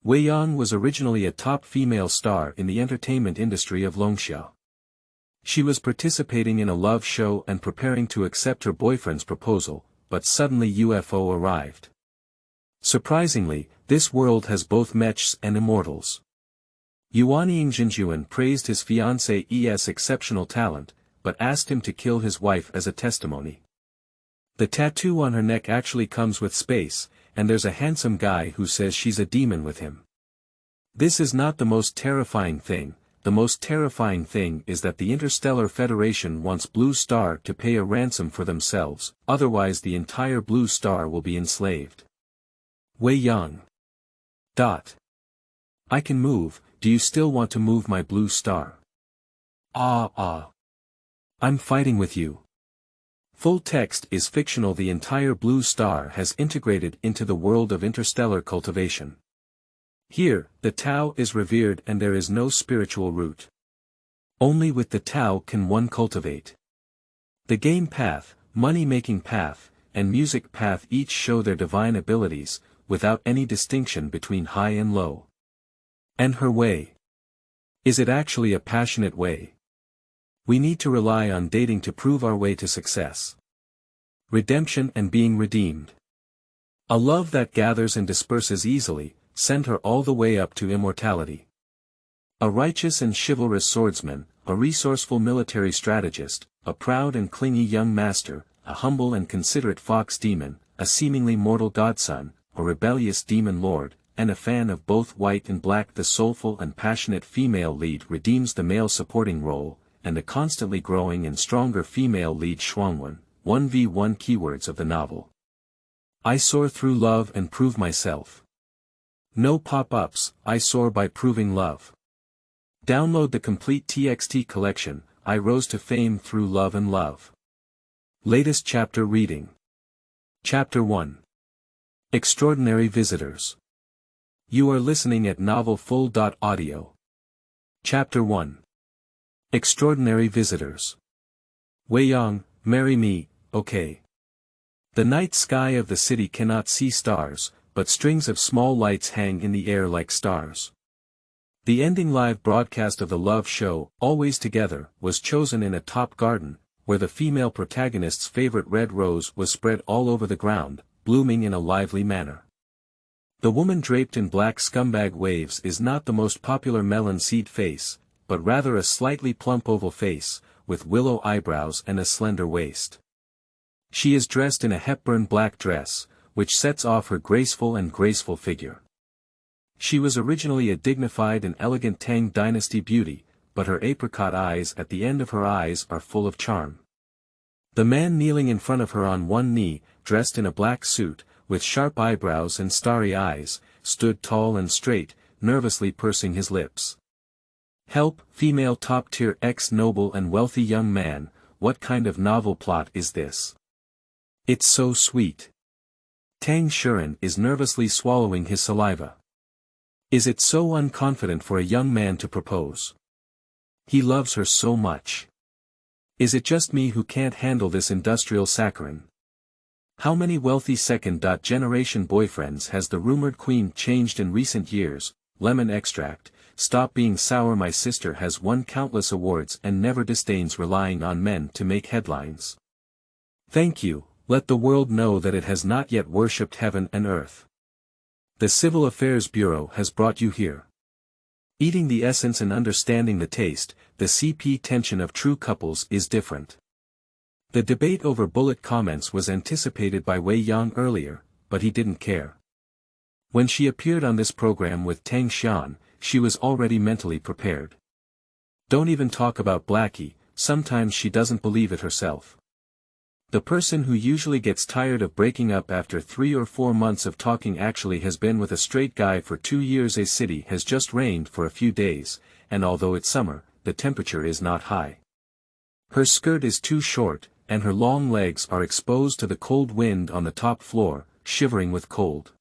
Weiyang was originally a top female star in the entertainment industry of Longxia. She was participating in a love show and preparing to accept her boyfriend's proposal, but suddenly UFO arrived. Surprisingly, this world has both mechs and immortals. Yuanying Zhenjun praised his fiancé's exceptional talent, but asked him to kill his wife as a testimony. The tattoo on her neck actually comes with space, and there's a handsome guy who says she's a demon with him. This is not the most terrifying thing. The most terrifying thing is that the Interstellar Federation wants Blue Star to pay a ransom for themselves, otherwise the entire Blue Star will be enslaved. Weiyang. I can move, do you still want to move my Blue Star? I'm fighting with you. Full text is fictional. The entire Blue Star has integrated into the world of interstellar cultivation. Here, the Tao is revered and there is no spiritual root. Only with the Tao can one cultivate. The game path, money-making path, and music path each show their divine abilities, without any distinction between high and low. And her way. Is it actually a passionate way? We need to rely on dating to prove our way to success. Redemption and being redeemed. A love that gathers and disperses easily, sent her all the way up to immortality. A righteous and chivalrous swordsman, a resourceful military strategist, a proud and clingy young master, a humble and considerate fox demon, a seemingly mortal godson, a rebellious demon lord, and a fan of both white and black. The soulful and passionate female lead redeems the male supporting role, and a constantly growing and stronger female lead Shuangwen, 1v1 keywords of the novel. I soar through love and prove myself. No pop-ups, I soar by proving love. Download the complete TXT collection, I rose to fame through love and love. Latest chapter reading. Chapter 1. Extraordinary Visitors. You are listening at novelfull.audio. Chapter 1. Extraordinary Visitors. Weiyang, marry me, okay. The night sky of the city cannot see stars, but strings of small lights hang in the air like stars. The ending live broadcast of the love show, Always Together, was chosen in a top garden, where the female protagonist's favorite red rose was spread all over the ground, blooming in a lively manner. The woman draped in black scumbag waves is not the most popular melon seed face, but rather a slightly plump oval face, with willow eyebrows and a slender waist. She is dressed in a Hepburn black dress, which sets off her graceful figure. She was originally a dignified and elegant Tang dynasty beauty, but her apricot eyes at the end of her eyes are full of charm. The man kneeling in front of her on one knee, dressed in a black suit, with sharp eyebrows and starry eyes, stood tall and straight, nervously pursing his lips. Help, female top-tier ex-noble and wealthy young man, what kind of novel plot is this? It's so sweet. Tang Shuren is nervously swallowing his saliva. Is it so unconfident for a young man to propose? He loves her so much. Is it just me who can't handle this industrial saccharine? How many wealthy second-generation boyfriends has the rumored queen changed in recent years? Lemon extract, Stop Being Sour. My sister has won countless awards and never disdains relying on men to make headlines. Thank you. Let the world know that it has not yet worshipped heaven and earth. The Civil Affairs Bureau has brought you here. Eating the essence and understanding the taste, the CP tension of true couples is different. The debate over bullet comments was anticipated by Weiyang earlier, but he didn't care. When she appeared on this program with Tang Xian, she was already mentally prepared. Don't even talk about Blackie, sometimes she doesn't believe it herself. The person who usually gets tired of breaking up after 3 or 4 months of talking actually has been with a straight guy for 2 years. A city has just rained for a few days, and although it's summer, the temperature is not high. Her skirt is too short, and her long legs are exposed to the cold wind on the top floor, shivering with cold.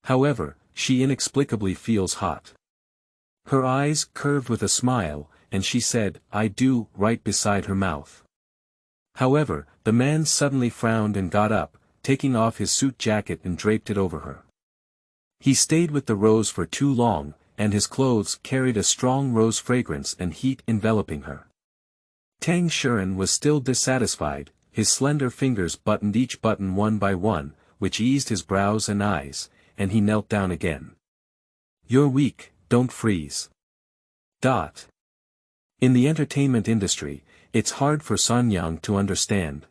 However, she inexplicably feels hot. Her eyes curved with a smile, and she said, "I do," right beside her mouth. However, the man suddenly frowned and got up, taking off his suit jacket and draped it over her. He stayed with the rose for too long, and his clothes carried a strong rose fragrance and heat enveloping her. Tang Shuren was still dissatisfied, his slender fingers buttoned each button one by one, which eased his brows and eyes, and he knelt down again. "You're weak, don't freeze." In the entertainment industry, it's hard for Sanyang to understand.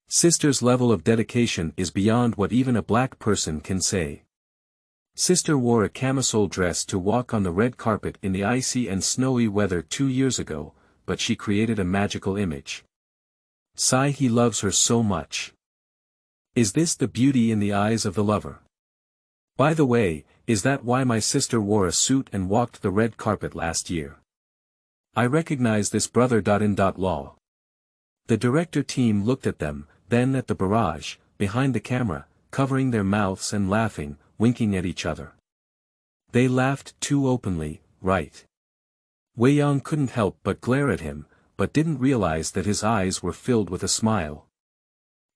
Sister's level of dedication is beyond what even a black person can say. Sister wore a camisole dress to walk on the red carpet in the icy and snowy weather 2 years ago, but she created a magical image. He loves her so much. Is this the beauty in the eyes of the lover? By the way, is that why my sister wore a suit and walked the red carpet last year? I recognize this brother. Law. The director team looked at them, then at the barrage, behind the camera, covering their mouths and laughing, winking at each other. They laughed too openly, right? Weiyang couldn't help but glare at him, but didn't realize that his eyes were filled with a smile.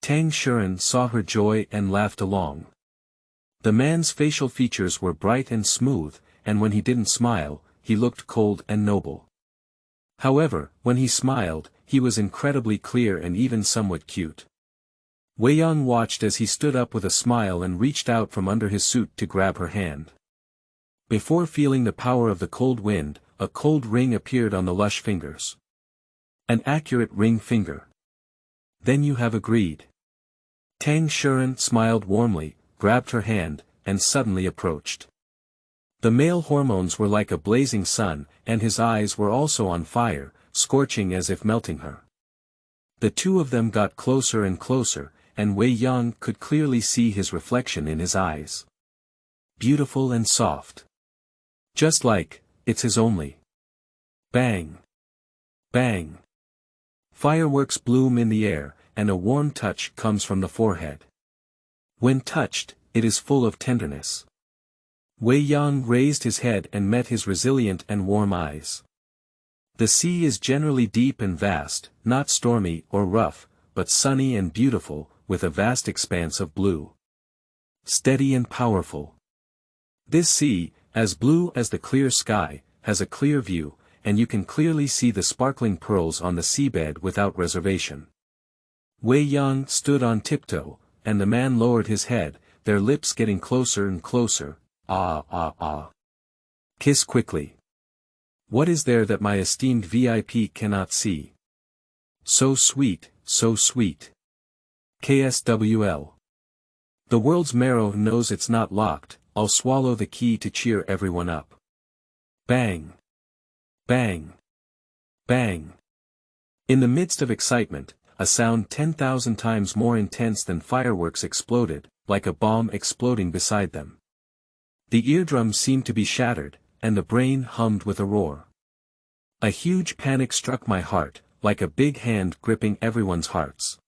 Tang Shuren saw her joy and laughed along. The man's facial features were bright and smooth, and when he didn't smile, he looked cold and noble. However, when he smiled, he was incredibly clear and even somewhat cute. Weiyang watched as he stood up with a smile and reached out from under his suit to grab her hand. Before feeling the power of the cold wind, a cold ring appeared on the lush fingers. An accurate ring finger. Then you have agreed. Tang Shuren smiled warmly, grabbed her hand, and suddenly approached. The male hormones were like a blazing sun, and his eyes were also on fire, scorching as if melting her. The two of them got closer and closer, and Weiyang could clearly see his reflection in his eyes. Beautiful and soft. Just like, it's his only. Bang! Bang! Fireworks bloom in the air, and a warm touch comes from the forehead. When touched, it is full of tenderness. Weiyang raised his head and met his resilient and warm eyes. The sea is generally deep and vast, not stormy or rough, but sunny and beautiful, with a vast expanse of blue. Steady and powerful. This sea, as blue as the clear sky, has a clear view, and you can clearly see the sparkling pearls on the seabed without reservation. Weiyang stood on tiptoe, and the man lowered his head, their lips getting closer and closer. Ah ah ah. Kiss quickly. What is there that my esteemed VIP cannot see? So sweet, so sweet. KSWL. The world's marrow knows it's not locked, I'll swallow the key to cheer everyone up. Bang. Bang. Bang. In the midst of excitement, a sound 10,000 times more intense than fireworks exploded, like a bomb exploding beside them. The eardrums seemed to be shattered, and the brain hummed with a roar. A huge panic struck my heart, like a big hand gripping everyone's hearts.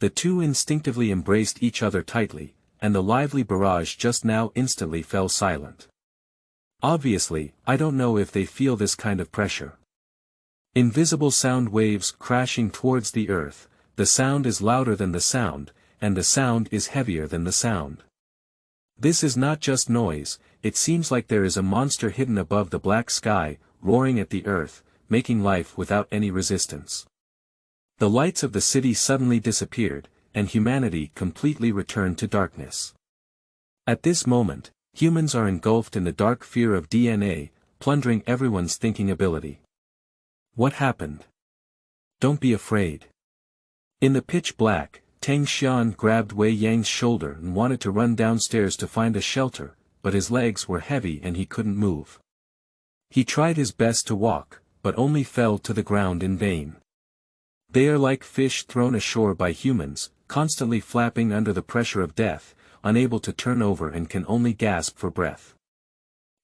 The two instinctively embraced each other tightly, and the lively barrage just now instantly fell silent. Obviously, I don't know if they feel this kind of pressure. Invisible sound waves crashing towards the earth, the sound is louder than the sound, and the sound is heavier than the sound. This is not just noise, it seems like there is a monster hidden above the black sky, roaring at the earth, making life without any resistance. The lights of the city suddenly disappeared, and humanity completely returned to darkness. At this moment, humans are engulfed in the dark fear of DNA, plundering everyone's thinking ability. What happened? Don't be afraid. In the pitch black, Tang Xian grabbed Weiyang's shoulder and wanted to run downstairs to find a shelter, but his legs were heavy and he couldn't move. He tried his best to walk, but only fell to the ground in vain. They are like fish thrown ashore by humans, constantly flapping under the pressure of death, unable to turn over and can only gasp for breath.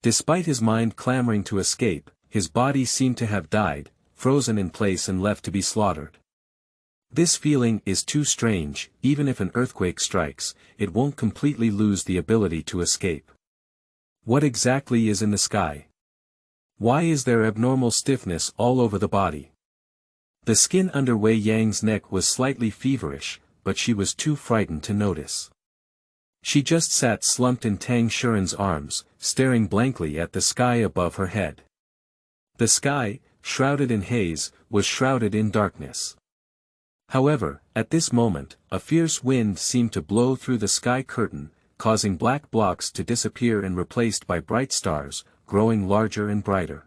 Despite his mind clamoring to escape, his body seemed to have died, frozen in place and left to be slaughtered. This feeling is too strange, even if an earthquake strikes, it won't completely lose the ability to escape. What exactly is in the sky? Why is there abnormal stiffness all over the body? The skin under Weiyang's neck was slightly feverish, but she was too frightened to notice. She just sat slumped in Tang Shuren's arms, staring blankly at the sky above her head. The sky, shrouded in haze, was shrouded in darkness. However, at this moment, a fierce wind seemed to blow through the sky curtain, causing black blocks to disappear and replaced by bright stars, growing larger and brighter.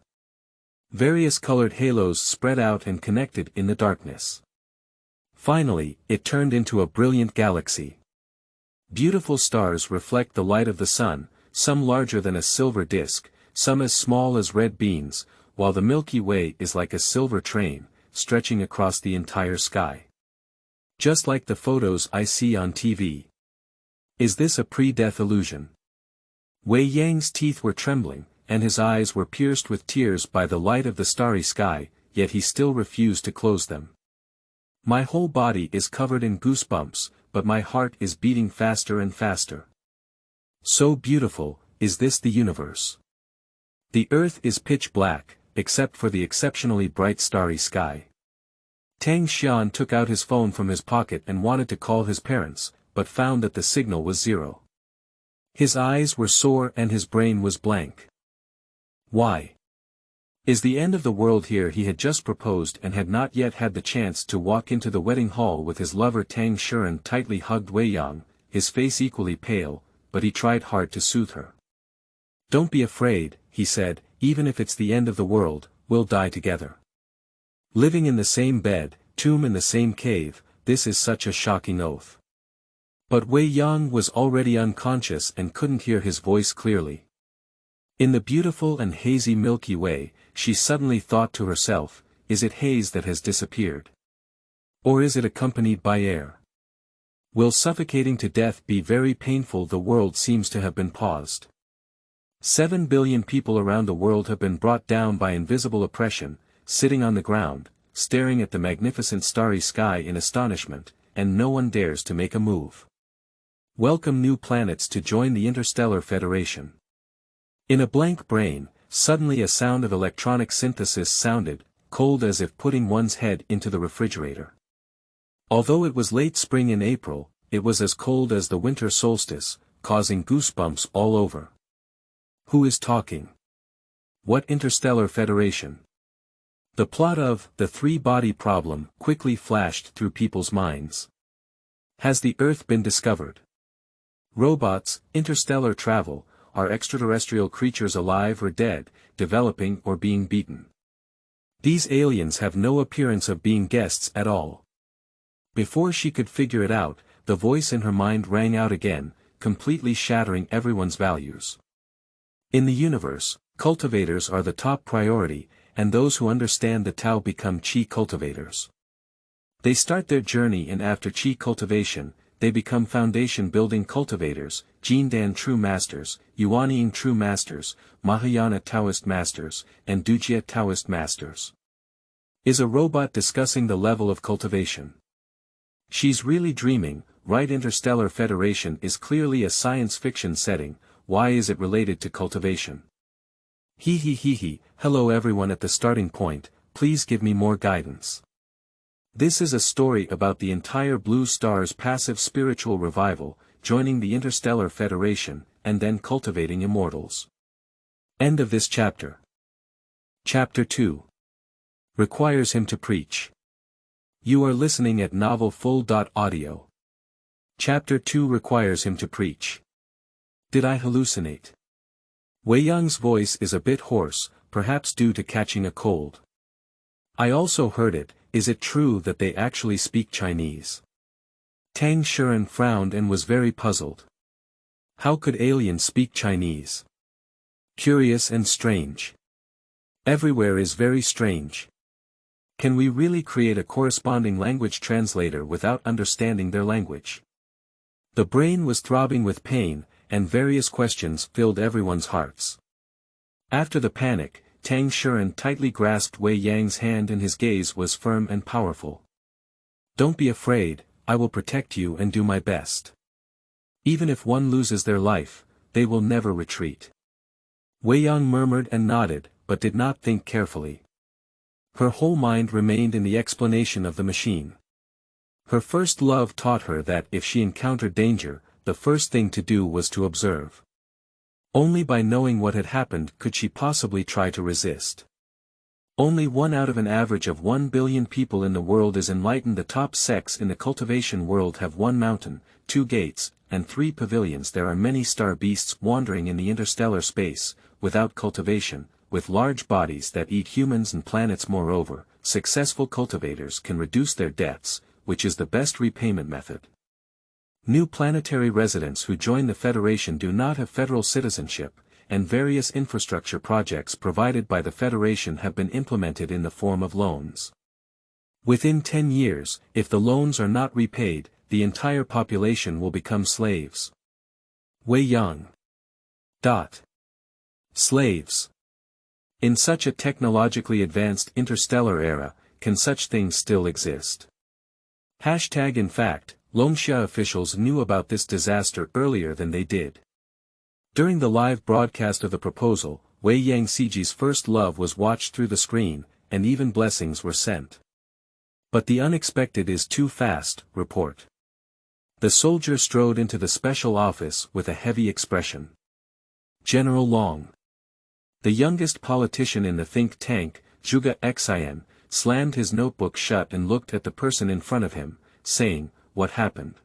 Various colored halos spread out and connected in the darkness. Finally, it turned into a brilliant galaxy. Beautiful stars reflect the light of the sun, some larger than a silver disk, some as small as red beans, while the Milky Way is like a silver train, stretching across the entire sky. Just like the photos I see on TV. Is this a pre-death illusion? Weiyang's teeth were trembling, and his eyes were pierced with tears by the light of the starry sky, yet he still refused to close them. My whole body is covered in goosebumps, but my heart is beating faster and faster. So beautiful, is this the universe? The earth is pitch black, except for the exceptionally bright starry sky. Tang Xian took out his phone from his pocket and wanted to call his parents, but found that the signal was zero. His eyes were sore and his brain was blank. Why? Is the end of the world here? He had just proposed and had not yet had the chance to walk into the wedding hall with his lover Tang Shuren tightly hugged Weiyang, his face equally pale, but he tried hard to soothe her. Don't be afraid, he said, even if it's the end of the world, we'll die together. Living in the same bed, tomb in the same cave, this is such a shocking oath. But Weiyang was already unconscious and couldn't hear his voice clearly. In the beautiful and hazy Milky Way, she suddenly thought to herself, is it haze that has disappeared? Or is it accompanied by air? Will suffocating to death be very painful? The world seems to have been paused. 7 billion people around the world have been brought down by invisible oppression, sitting on the ground, staring at the magnificent starry sky in astonishment, and no one dares to make a move. Welcome new planets to join the Interstellar Federation. In a blank brain, suddenly a sound of electronic synthesis sounded, cold as if putting one's head into the refrigerator. Although it was late spring in April, it was as cold as the winter solstice, causing goosebumps all over. Who is talking? What Interstellar Federation? The plot of The Three-Body Problem quickly flashed through people's minds. Has the Earth been discovered? Robots, interstellar travel, are extraterrestrial creatures alive or dead, developing or being beaten? These aliens have no appearance of being guests at all. Before she could figure it out, the voice in her mind rang out again, completely shattering everyone's values. In the universe, cultivators are the top priority, and those who understand the Tao become Qi cultivators. They start their journey and after Qi cultivation, they become foundation-building cultivators, Jindan True Masters, Yuanying True Masters, Mahayana Taoist Masters, and Dujia Taoist Masters. Is a robot discussing the level of cultivation? She's really dreaming, right? Interstellar Federation is clearly a science fiction setting, why is it related to cultivation? He, hello everyone at the starting point, please give me more guidance. This is a story about the entire Blue Star's passive spiritual revival, joining the Interstellar Federation, and then cultivating immortals. End of this chapter. Chapter 2. Requires him to preach. You are listening at novelfull.audio. Chapter 2 requires him to preach. Did I hallucinate? Weiyang's voice is a bit hoarse, perhaps due to catching a cold. I also heard it. Is it true that they actually speak Chinese? Tang Shuren frowned and was very puzzled. How could aliens speak Chinese? Curious and strange. Everywhere is very strange. Can we really create a corresponding language translator without understanding their language? The brain was throbbing with pain, and various questions filled everyone's hearts. After the panic, Tang Shuren tightly grasped Weiyang's hand and his gaze was firm and powerful. Don't be afraid, I will protect you and do my best. Even if one loses their life, they will never retreat. Weiyang murmured and nodded, but did not think carefully. Her whole mind remained in the explanation of the machine. Her first love taught her that if she encountered danger, the first thing to do was to observe. Only by knowing what had happened could she possibly try to resist. Only one out of an average of 1 billion people in the world is enlightened. The top sects in the cultivation world have 1 mountain, 2 gates, and 3 pavilions. There are many star beasts wandering in the interstellar space, without cultivation, with large bodies that eat humans and planets. Moreover, successful cultivators can reduce their debts, which is the best repayment method. New planetary residents who join the Federation do not have federal citizenship, and various infrastructure projects provided by the Federation have been implemented in the form of loans. Within 10 years, if the loans are not repaid, the entire population will become slaves. Weiyang. Slaves. In such a technologically advanced interstellar era, can such things still exist? In fact, Longxia officials knew about this disaster earlier than they did. During the live broadcast of the proposal, Weiyang Zhenjun's first love was watched through the screen, and even blessings were sent. But the unexpected is too fast, report. The soldier strode into the special office with a heavy expression. General Long. The youngest politician in the think tank, Yuanying, slammed his notebook shut and looked at the person in front of him, saying, "What happened?"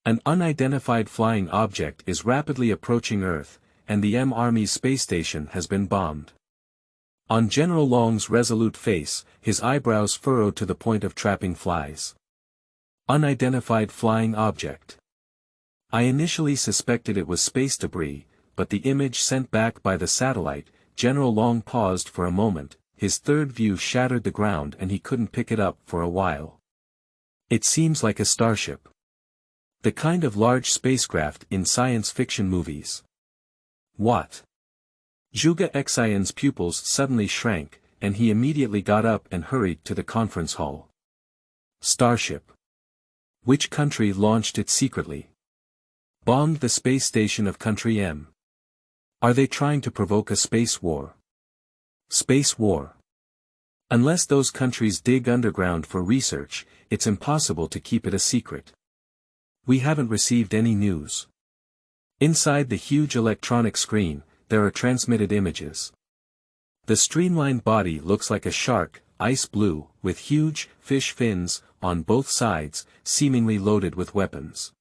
An unidentified flying object is rapidly approaching Earth, and the Army's space station has been bombed. On General Long's resolute face, his eyebrows furrowed to the point of trapping flies. Unidentified flying object. I initially suspected it was space debris, but the image sent back by the satellite. General Long paused for a moment, his third view shattered the ground and he couldn't pick it up for a while. It seems like a starship. The kind of large spacecraft in science fiction movies. What? Yuanying's pupils suddenly shrank, and he immediately got up and hurried to the conference hall. Starship. Which country launched it secretly? Bombed the space station of country M. Are they trying to provoke a space war? Space war. Unless those countries dig underground for research, it's impossible to keep it a secret. We haven't received any news. Inside the huge electronic screen, there are transmitted images. The streamlined body looks like a shark, ice blue, with huge, fish fins, on both sides, seemingly loaded with weapons.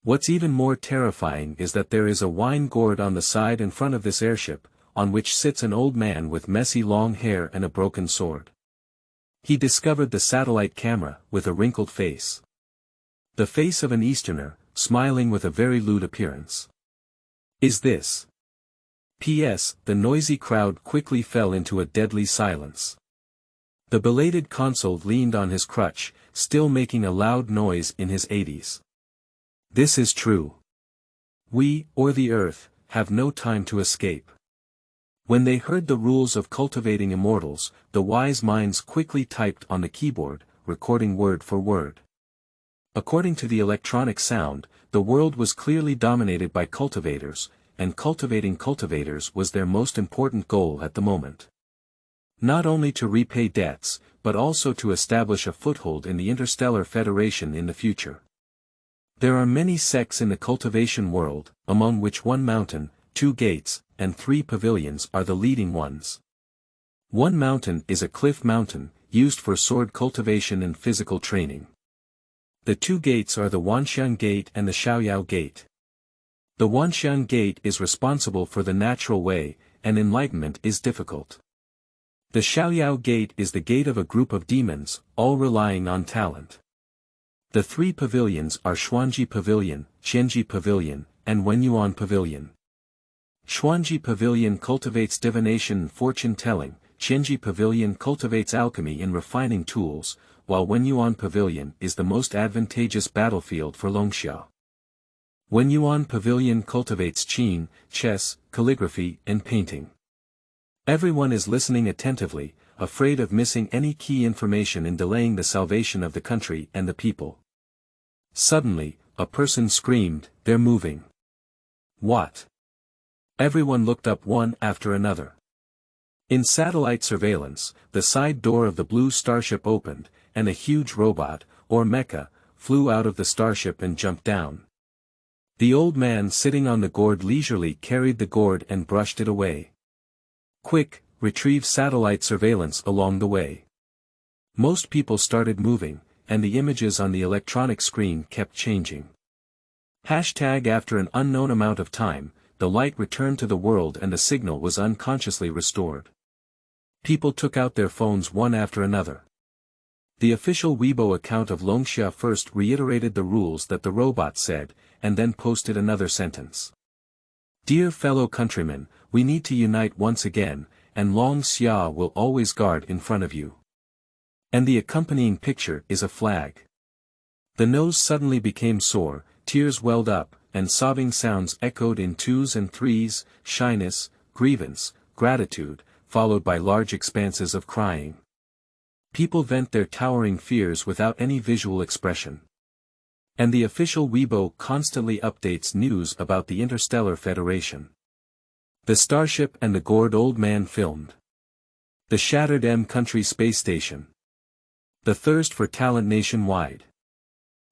What's even more terrifying is that there is a wine gourd on the side in front of this airship, on which sits an old man with messy long hair and a broken sword. He discovered the satellite camera, with a wrinkled face. The face of an Easterner, smiling with a very lewd appearance. Is this? P.S. The noisy crowd quickly fell into a deadly silence. The belated consul leaned on his crutch, still making a loud noise in his 80s. This is true. We, or the Earth, have no time to escape. When they heard the rules of cultivating immortals, the wise minds quickly typed on the keyboard, recording word for word. According to the electronic sound, the world was clearly dominated by cultivators, and cultivating cultivators was their most important goal at the moment. Not only to repay debts, but also to establish a foothold in the Interstellar Federation in the future. There are many sects in the cultivation world, among which 1 mountain, 2 gates, and 3 pavilions are the leading ones. 1 mountain is a cliff mountain, used for sword cultivation and physical training. The 2 gates are the Wanxiang Gate and the Xiaoyao Gate. The Wanxiang Gate is responsible for the natural way, and enlightenment is difficult. The Xiaoyao Gate is the gate of a group of demons, all relying on talent. The 3 pavilions are Xuanji Pavilion, Qianji Pavilion, and Wenyuan Pavilion. Xuanji Pavilion cultivates divination and fortune-telling, Qianji Pavilion cultivates alchemy and refining tools, while Wenyuan Pavilion is the most advantageous battlefield for Longxia. Wenyuan Pavilion cultivates qin, chess, calligraphy, and painting. Everyone is listening attentively, afraid of missing any key information and delaying the salvation of the country and the people. Suddenly, a person screamed, "They're moving." What? Everyone looked up one after another. In satellite surveillance, the side door of the blue starship opened, and a huge robot, or mecha, flew out of the starship and jumped down. The old man sitting on the gourd leisurely carried the gourd and brushed it away. Quick, retrieve satellite surveillance along the way. Most people started moving, and the images on the electronic screen kept changing. After an unknown amount of time, the light returned to the world and the signal was unconsciously restored. People took out their phones one after another. The official Weibo account of Longxia first reiterated the rules that the robot said, and then posted another sentence. Dear fellow countrymen, we need to unite once again, and Longxia will always guard in front of you. And the accompanying picture is a flag. The nose suddenly became sore, tears welled up, and sobbing sounds echoed in twos and threes, shyness, grievance, gratitude, followed by large expanses of crying. People vent their towering fears without any visual expression. And the official Weibo constantly updates news about the Interstellar Federation. The starship and the gourd old man filmed. The shattered M-country space station. The thirst for talent nationwide.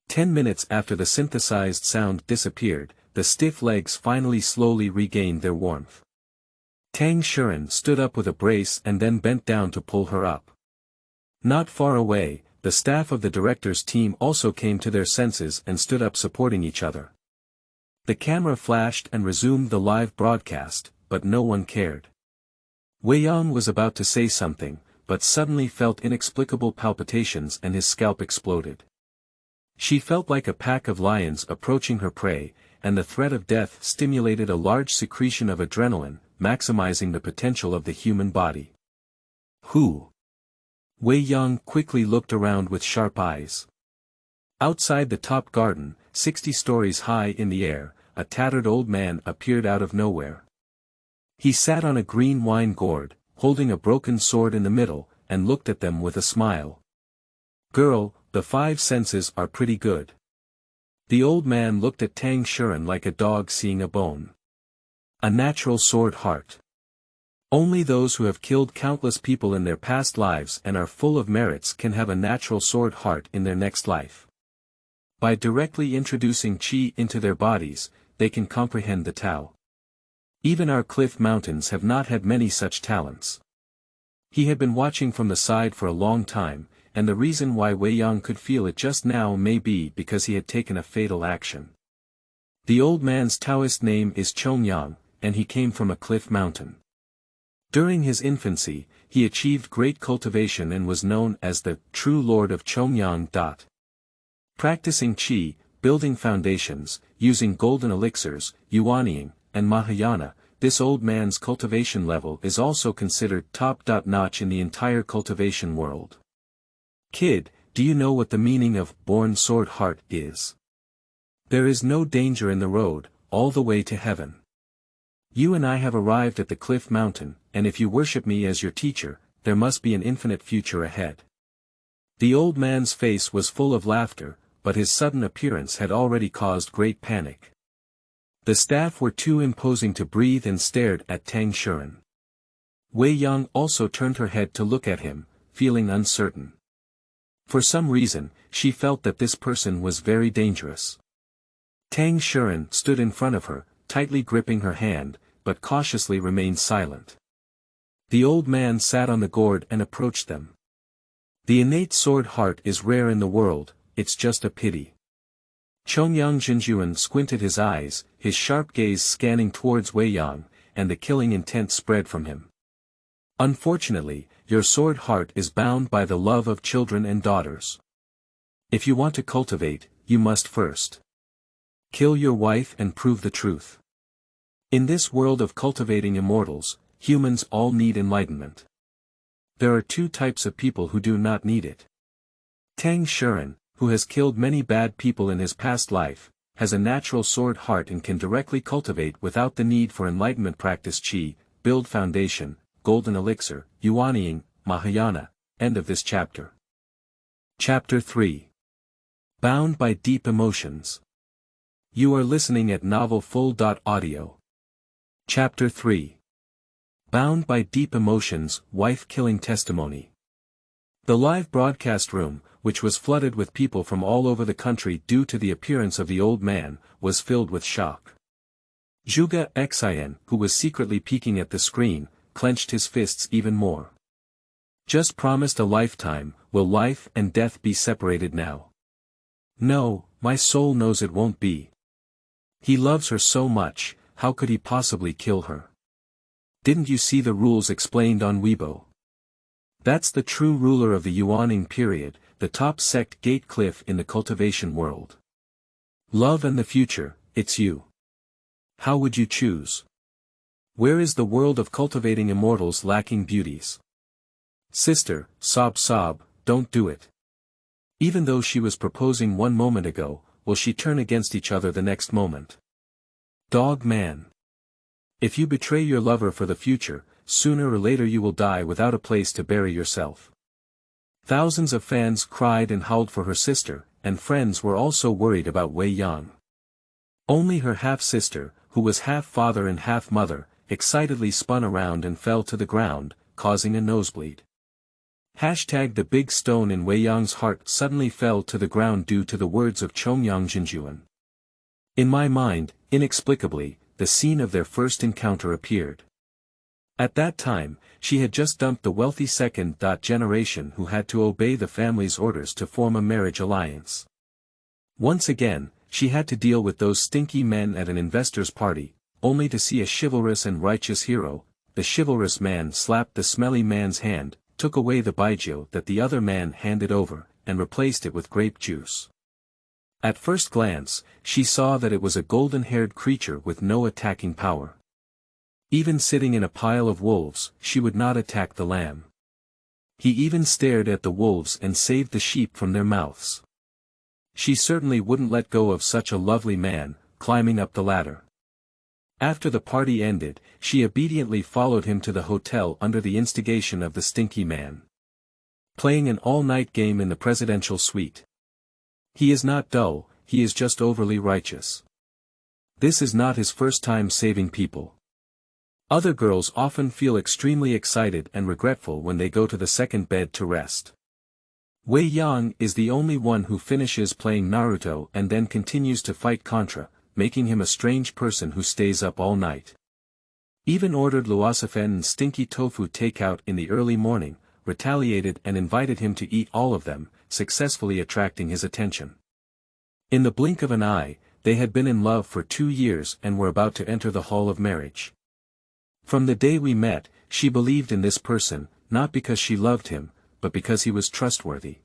10 minutes after the synthesized sound disappeared, the stiff legs finally slowly regained their warmth. Tang Shuren stood up with a brace and then bent down to pull her up. Not far away, the staff of the director's team also came to their senses and stood up supporting each other. The camera flashed and resumed the live broadcast, but no one cared. Weiyang was about to say something, but suddenly felt inexplicable palpitations and his scalp exploded. She felt like a pack of lions approaching her prey, and the threat of death stimulated a large secretion of adrenaline, maximizing the potential of the human body. Who? Weiyang quickly looked around with sharp eyes. Outside the top garden, 60 stories high in the air, a tattered old man appeared out of nowhere. He sat on a green wine gourd, holding a broken sword in the middle, and looked at them with a smile. Girl, the 5 senses are pretty good. The old man looked at Tang Shuren like a dog seeing a bone. A natural sword heart. Only those who have killed countless people in their past lives and are full of merits can have a natural sword heart in their next life. By directly introducing qi into their bodies, they can comprehend the Tao. Even our cliff mountains have not had many such talents. He had been watching from the side for a long time, and the reason why Weiyang could feel it just now may be because he had taken a fatal action. The old man's Taoist name is Chongyang, and he came from a cliff mountain. During his infancy, he achieved great cultivation and was known as the true lord of Chongyang. Practicing qi, building foundations, using golden elixirs, Yuanying, and Mahayana, this old man's cultivation level is also considered top-notch in the entire cultivation world. Kid, do you know what the meaning of born sword heart is? There is no danger in the road, all the way to heaven. You and I have arrived at the cliff mountain, and if you worship me as your teacher, there must be an infinite future ahead. The old man's face was full of laughter, but his sudden appearance had already caused great panic. The staff were too imposing to breathe and stared at Tang Shuren. Weiyang also turned her head to look at him, feeling uncertain. For some reason, she felt that this person was very dangerous. Tang Shuren stood in front of her, tightly gripping her hand, but cautiously remained silent. The old man sat on the gourd and approached them. The innate sword heart is rare in the world, it's just a pity. Yuanying Zhenjun squinted his eyes, his sharp gaze scanning towards Weiyang, and the killing intent spread from him. Unfortunately, your sword heart is bound by the love of children and daughters. If you want to cultivate, you must first kill your wife and prove the truth. In this world of cultivating immortals, humans all need enlightenment. There are 2 types of people who do not need it. Tang Shuren, who has killed many bad people in his past life, has a natural sword heart and can directly cultivate without the need for enlightenment. Practice qi, build foundation, golden elixir, Yuanying, Mahayana. End of this chapter. Chapter 3. Bound by deep emotions. You are listening at novelfull.audio. Chapter 3. Bound by deep emotions, wife killing testimony. The live broadcast room, which was flooded with people from all over the country due to the appearance of the old man, was filled with shock. Zhuge Xian, who was secretly peeking at the screen, clenched his fists even more. Just promised a lifetime, will life and death be separated now? No, my soul knows it won't be. He loves her so much, how could he possibly kill her? Didn't you see the rules explained on Weibo? That's the true ruler of the Yuanying period, the top sect gate cliff in the cultivation world. Love and the future, it's you. How would you choose? Where is the world of cultivating immortals lacking beauties? Sister, sob, don't do it. Even though she was proposing 1 moment ago, will she turn against each other the next moment? Dog man. If you betray your lover for the future, sooner or later you will die without a place to bury yourself. Thousands of fans cried and howled for her sister, and friends were also worried about Weiyang. Only her half-sister, who was half father and half mother, excitedly spun around and fell to the ground, causing a nosebleed. The big stone in Weiyang's heart suddenly fell to the ground due to the words of Yuanying Zhenjun. In my mind, inexplicably, the scene of their first encounter appeared. At that time, she had just dumped the wealthy second generation who had to obey the family's orders to form a marriage alliance. Once again, she had to deal with those stinky men at an investor's party, only to see a chivalrous and righteous hero. The chivalrous man slapped the smelly man's hand, took away the baijiu that the other man handed over, and replaced it with grape juice. At first glance, she saw that it was a golden-haired creature with no attacking power. Even sitting in a pile of wolves, she would not attack the lamb. He even stared at the wolves and saved the sheep from their mouths. She certainly wouldn't let go of such a lovely man, climbing up the ladder. After the party ended, she obediently followed him to the hotel under the instigation of the stinky man. Playing an all-night game in the presidential suite. He is not dull, he is just overly righteous. This is not his first time saving people. Other girls often feel extremely excited and regretful when they go to the second bed to rest. Weiyang is the only one who finishes playing Naruto and then continues to fight Contra, making him a strange person who stays up all night. Even ordered luoxifen and stinky tofu takeout in the early morning, retaliated and invited him to eat all of them, successfully attracting his attention. In the blink of an eye, they had been in love for 2 years and were about to enter the hall of marriage. From the day we met, she believed in this person, not because she loved him, but because he was trustworthy.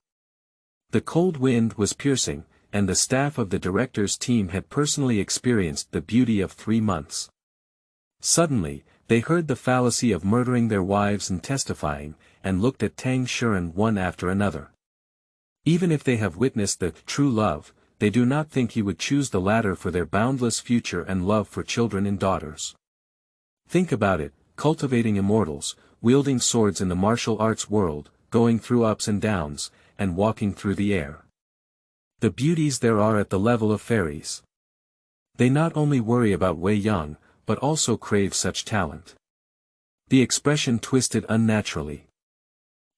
The cold wind was piercing, and the staff of the director's team had personally experienced the beauty of 3 months. Suddenly, they heard the fallacy of murdering their wives and testifying, and looked at Tang Shuren one after another. Even if they have witnessed the true love, they do not think he would choose the latter for their boundless future and love for children and daughters. Think about it, cultivating immortals, wielding swords in the martial arts world, going through ups and downs, and walking through the air. The beauties there are at the level of fairies. They not only worry about Weiyang, but also crave such talent. The expression twisted unnaturally.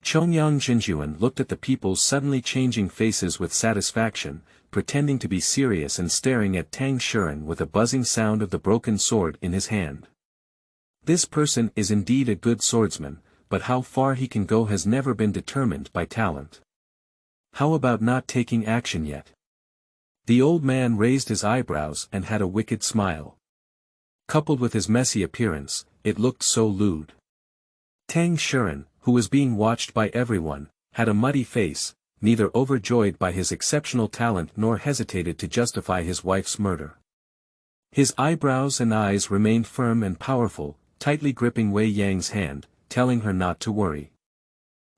Yuanying Zhenjun looked at the people's suddenly changing faces with satisfaction, pretending to be serious and staring at Tang Shuren with a buzzing sound of the broken sword in his hand. This person is indeed a good swordsman, but how far he can go has never been determined by talent. How about not taking action yet? The old man raised his eyebrows and had a wicked smile. Coupled with his messy appearance, it looked so lewd. Tang Shuren, who was being watched by everyone, had a muddy face, neither overjoyed by his exceptional talent nor hesitated to justify his wife's murder. His eyebrows and eyes remained firm and powerful, tightly gripping Weiyang's hand, telling her not to worry.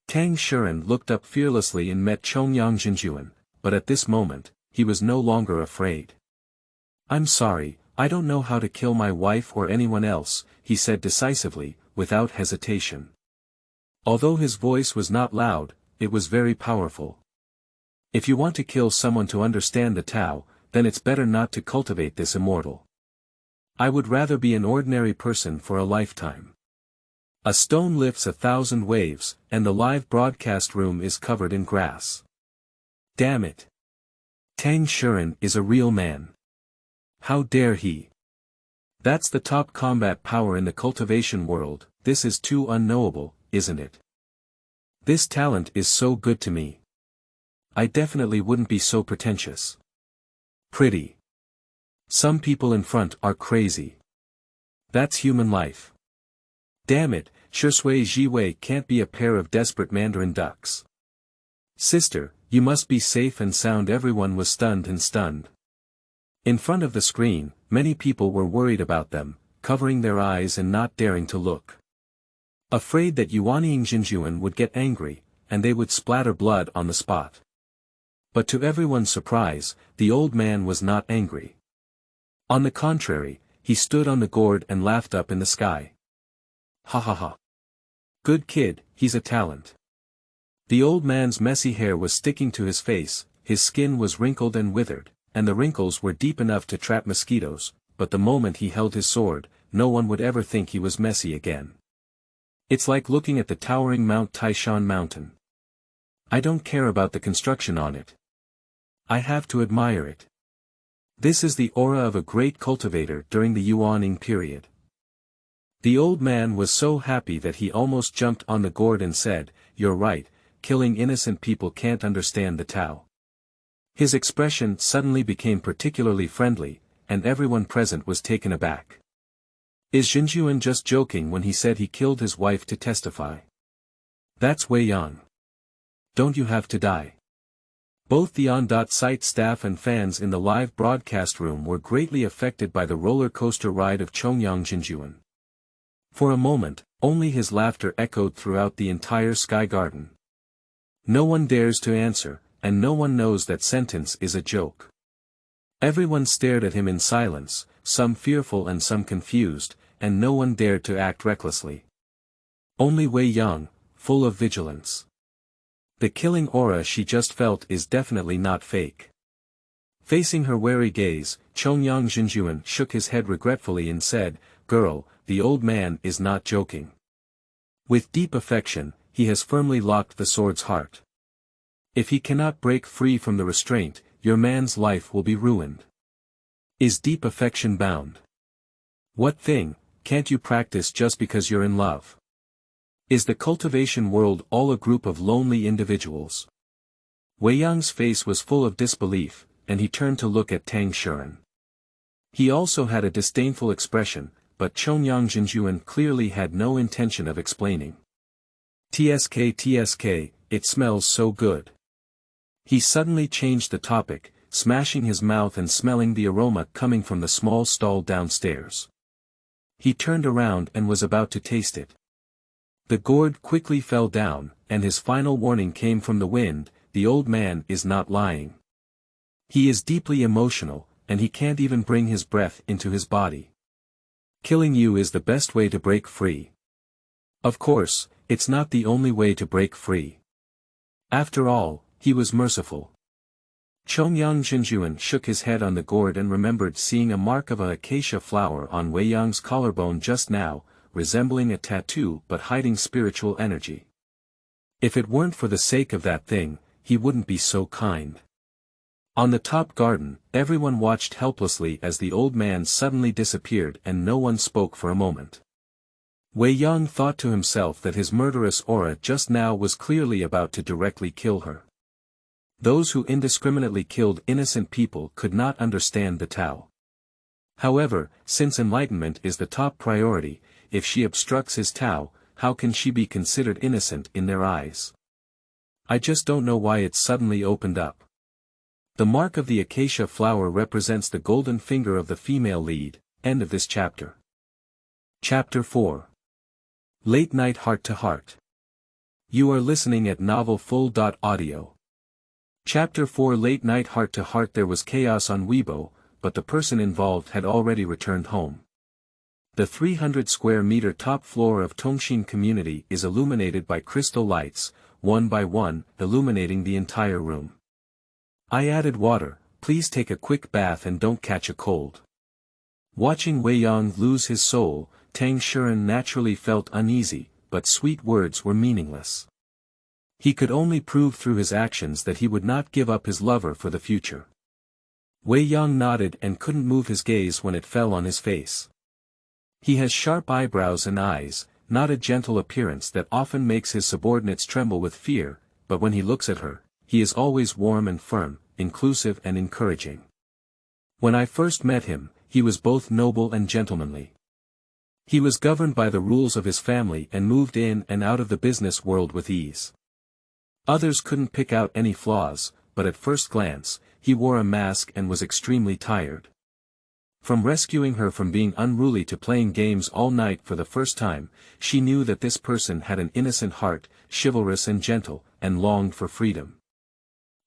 Tang Shuren looked up fearlessly and met Yuanying Zhenjun, but at this moment, he was no longer afraid. "I'm sorry, I don't know how to kill my wife or anyone else," he said decisively, without hesitation. Although his voice was not loud, it was very powerful. If you want to kill someone to understand the Tao, then it's better not to cultivate this immortal. I would rather be an ordinary person for a lifetime. A stone lifts 1,000 waves, and the live broadcast room is covered in grass. Damn it. Tang Shuren is a real man. How dare he? That's the top combat power in the cultivation world. This is too unknowable, isn't it? This talent is so good to me. I definitely wouldn't be so pretentious. Pretty. Some people in front are crazy. That's human life. Damn it, Shui Jiwei can't be a pair of desperate mandarin ducks. Sister, you must be safe and sound. Everyone was stunned. In front of the screen, many people were worried about them, covering their eyes and not daring to look. Afraid that Yuanying Zhenjun would get angry, and they would splatter blood on the spot. But to everyone's surprise, the old man was not angry. On the contrary, he stood on the gourd and laughed up in the sky. Ha ha ha. Good kid, he's a talent. The old man's messy hair was sticking to his face, his skin was wrinkled and withered, and the wrinkles were deep enough to trap mosquitoes, but the moment he held his sword, no one would ever think he was messy again. It's like looking at the towering Mount Taishan mountain. I don't care about the construction on it. I have to admire it. This is the aura of a great cultivator during the Yuanying period. The old man was so happy that he almost jumped on the gourd and said, "You're right, killing innocent people can't understand the Tao." His expression suddenly became particularly friendly, and everyone present was taken aback. Is Zhenjun just joking when he said he killed his wife to testify? That's Weiyang. Don't you have to die? Both the on-site staff and fans in the live broadcast room were greatly affected by the roller coaster ride of Yuanying Zhenjun. For a moment, only his laughter echoed throughout the entire sky garden. No one dares to answer, and no one knows that sentence is a joke. Everyone stared at him in silence, some fearful and some confused, and no one dared to act recklessly. Only Weiyang, full of vigilance. The killing aura she just felt is definitely not fake. Facing her wary gaze, Yuanying Zhenjun shook his head regretfully and said, "Girl, the old man is not joking. With deep affection, he has firmly locked the sword's heart. If he cannot break free from the restraint, your man's life will be ruined. Is deep affection bound? What thing, can't you practice just because you're in love? Is the cultivation world all a group of lonely individuals?" Weiyang's face was full of disbelief, and he turned to look at Tang Shuren. He also had a disdainful expression, but Yuanying Zhenjun clearly had no intention of explaining. TSK, it smells so good. He suddenly changed the topic, smashing his mouth and smelling the aroma coming from the small stall downstairs. He turned around and was about to taste it. The gourd quickly fell down, and his final warning came from the wind, the old man is not lying. He is deeply emotional, and he can't even bring his breath into his body. Killing you is the best way to break free. Of course, it's not the only way to break free. After all, he was merciful. Yuanying Zhenjun shook his head on the gourd and remembered seeing a mark of an acacia flower on Weiyang's collarbone just now, resembling a tattoo but hiding spiritual energy. If it weren't for the sake of that thing, he wouldn't be so kind. On the top garden, everyone watched helplessly as the old man suddenly disappeared and no one spoke for a moment. Weiyang thought to himself that his murderous aura just now was clearly about to directly kill her. Those who indiscriminately killed innocent people could not understand the Tao. However, since enlightenment is the top priority, if she obstructs his Tao, how can she be considered innocent in their eyes? I just don't know why it suddenly opened up. The mark of the acacia flower represents the golden finger of the female lead. End of this chapter. Chapter 4. Late Night Heart to Heart. You are listening at novelfull.audio. Chapter 4 Late Night Heart to Heart. There was chaos on Weibo, but the person involved had already returned home. The 300 square meter top floor of Tongxin community is illuminated by crystal lights, one by one, illuminating the entire room. I added water, please take a quick bath and don't catch a cold. Watching Weiyang lose his soul, Tang Shuren naturally felt uneasy, but sweet words were meaningless. He could only prove through his actions that he would not give up his lover for the future. Weiyang nodded and couldn't move his gaze when it fell on his face. He has sharp eyebrows and eyes, not a gentle appearance that often makes his subordinates tremble with fear, but when he looks at her, he is always warm and firm, inclusive and encouraging. When I first met him, he was both noble and gentlemanly. He was governed by the rules of his family and moved in and out of the business world with ease. Others couldn't pick out any flaws, but at first glance, he wore a mask and was extremely tired. From rescuing her from being unruly to playing games all night for the first time, she knew that this person had an innocent heart, chivalrous and gentle, and longed for freedom.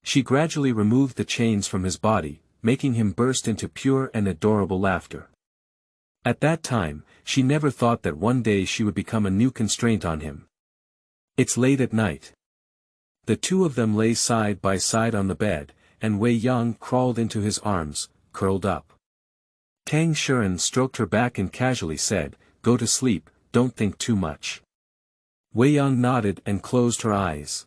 She gradually removed the chains from his body, making him burst into pure and adorable laughter. At that time, she never thought that one day she would become a new constraint on him. It's late at night. The two of them lay side by side on the bed, and Weiyang crawled into his arms, curled up. Tang Shuren stroked her back and casually said, "Go to sleep, don't think too much." Weiyang nodded and closed her eyes.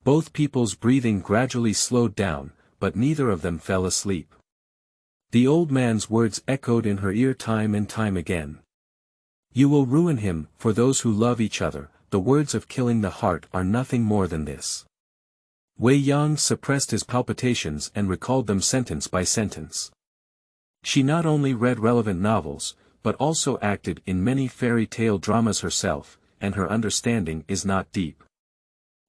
Both people's breathing gradually slowed down, but neither of them fell asleep. The old man's words echoed in her ear time and time again. "You will ruin him, for those who love each other, the words of killing the heart are nothing more than this." Weiyang suppressed his palpitations and recalled them sentence by sentence. She not only read relevant novels, but also acted in many fairy tale dramas herself, and her understanding is not deep.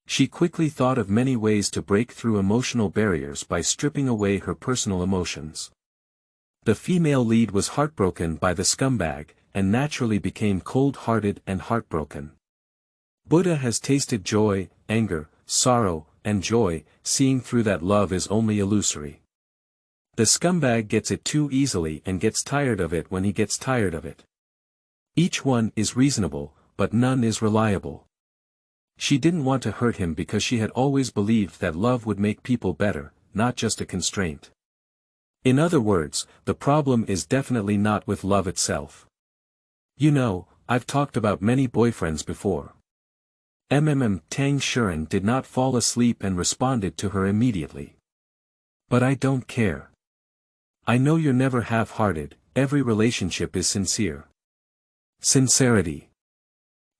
She quickly thought of many ways to break through emotional barriers by stripping away her personal emotions. The female lead was heartbroken by the scumbag, and naturally became cold-hearted and heartbroken. Buddha has tasted joy, anger, sorrow, and joy, seeing through that love is only illusory. The scumbag gets it too easily and gets tired of it when he gets tired of it. Each one is reasonable, but none is reliable. She didn't want to hurt him because she had always believed that love would make people better, not just a constraint. In other words, the problem is definitely not with love itself. You know, I've talked about many boyfriends before. Tang Shuren did not fall asleep and responded to her immediately. But I don't care. I know you're never half-hearted, every relationship is sincere. Sincerity.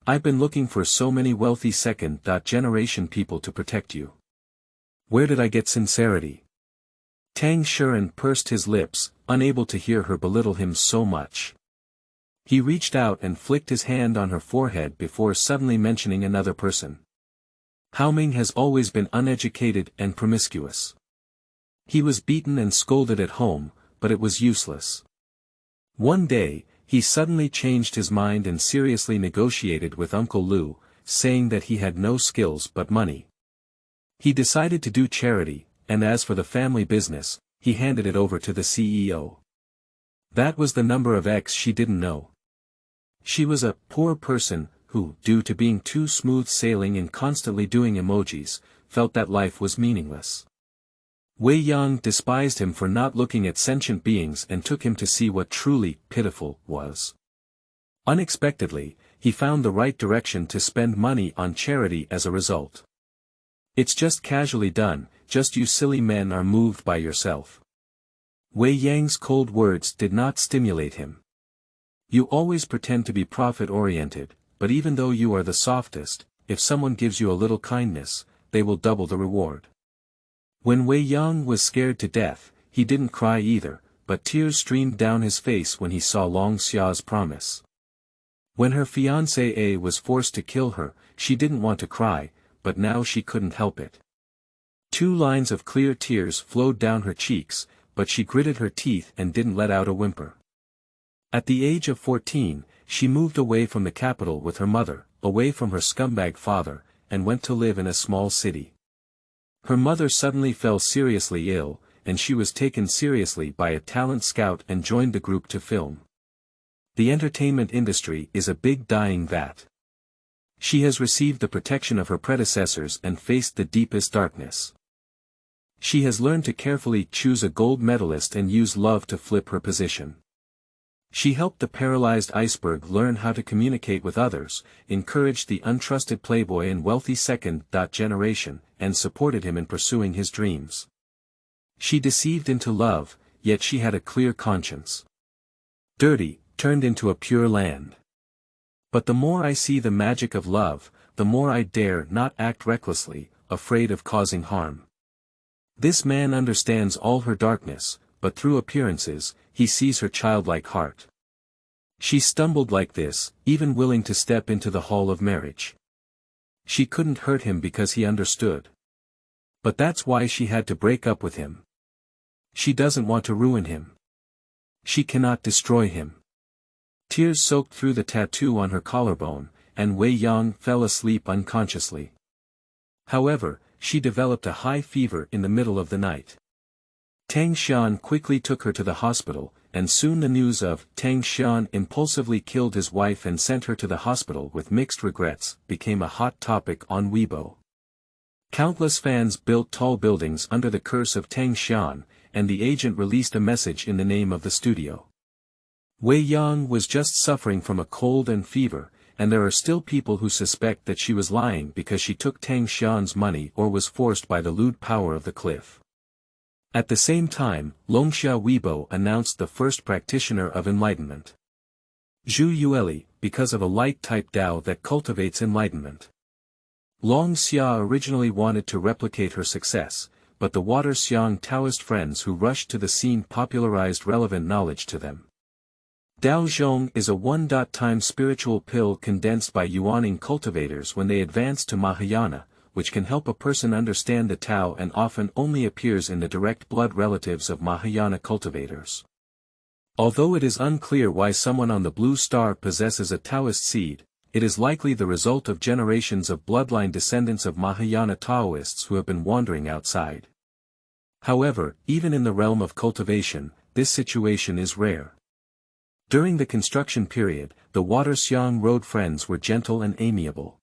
I've been looking for so many wealthy second-generation people to protect you. Where did I get sincerity? Tang Shuren pursed his lips, unable to hear her belittle him so much. He reached out and flicked his hand on her forehead before suddenly mentioning another person. Haoming has always been uneducated and promiscuous. He was beaten and scolded at home, but it was useless. One day, he suddenly changed his mind and seriously negotiated with Uncle Lu, saying that he had no skills but money. He decided to do charity, and as for the family business, he handed it over to the CEO. That was the number of X she didn't know. She was a poor person who, due to being too smooth sailing and constantly doing emojis, felt that life was meaningless. Weiyang despised him for not looking at sentient beings and took him to see what truly pitiful was. Unexpectedly, he found the right direction to spend money on charity as a result. It's just casually done, just you silly men are moved by yourself. Weiyang's cold words did not stimulate him. You always pretend to be profit-oriented, but even though you are the softest, if someone gives you a little kindness, they will double the reward. When Weiyang was scared to death, he didn't cry either, but tears streamed down his face when he saw Longxia's promise. When her fiancé was forced to kill her, she didn't want to cry, but now she couldn't help it. 2 lines of clear tears flowed down her cheeks, but she gritted her teeth and didn't let out a whimper. At the age of 14, she moved away from the capital with her mother, away from her scumbag father, and went to live in a small city. Her mother suddenly fell seriously ill, and she was taken seriously by a talent scout and joined the group to film. The entertainment industry is a big dying vat. She has received the protection of her predecessors and faced the deepest darkness. She has learned to carefully choose a gold medalist and use love to flip her position. She helped the paralyzed iceberg learn how to communicate with others, encouraged the untrusted playboy and wealthy second generation, and supported him in pursuing his dreams. She deceived into love, yet she had a clear conscience. Dirty, turned into a pure land. But the more I see the magic of love, the more I dare not act recklessly, afraid of causing harm. This man understands all her darkness, but through appearances, he sees her childlike heart. She stumbled like this, even willing to step into the hall of marriage. She couldn't hurt him because he understood. But that's why she had to break up with him. She doesn't want to ruin him. She cannot destroy him. Tears soaked through the tattoo on her collarbone, and Weiyang fell asleep unconsciously. However, she developed a high fever in the middle of the night. Tang Xian quickly took her to the hospital, and soon the news of Tang Xian impulsively killed his wife and sent her to the hospital with mixed regrets became a hot topic on Weibo. Countless fans built tall buildings under the curse of Tang Xian, and the agent released a message in the name of the studio. Weiyang was just suffering from a cold and fever, and there are still people who suspect that she was lying because she took Tang Xian's money or was forced by the lewd power of the cliff. At the same time, Longxia Weibo announced the first practitioner of enlightenment. Zhu Yueli, because of a light-type Tao that cultivates enlightenment. Longxia originally wanted to replicate her success, but the Water Xiang Taoist friends who rushed to the scene popularized relevant knowledge to them. Dao Zhong is a one-time spiritual pill condensed by Yuanying cultivators when they advance to Mahayana, which can help a person understand the Tao and often only appears in the direct blood relatives of Mahayana cultivators. Although it is unclear why someone on the blue star possesses a Taoist seed, it is likely the result of generations of bloodline descendants of Mahayana Taoists who have been wandering outside. However, even in the realm of cultivation, this situation is rare. During the construction period, the Water Xiang Road friends were gentle and amiable.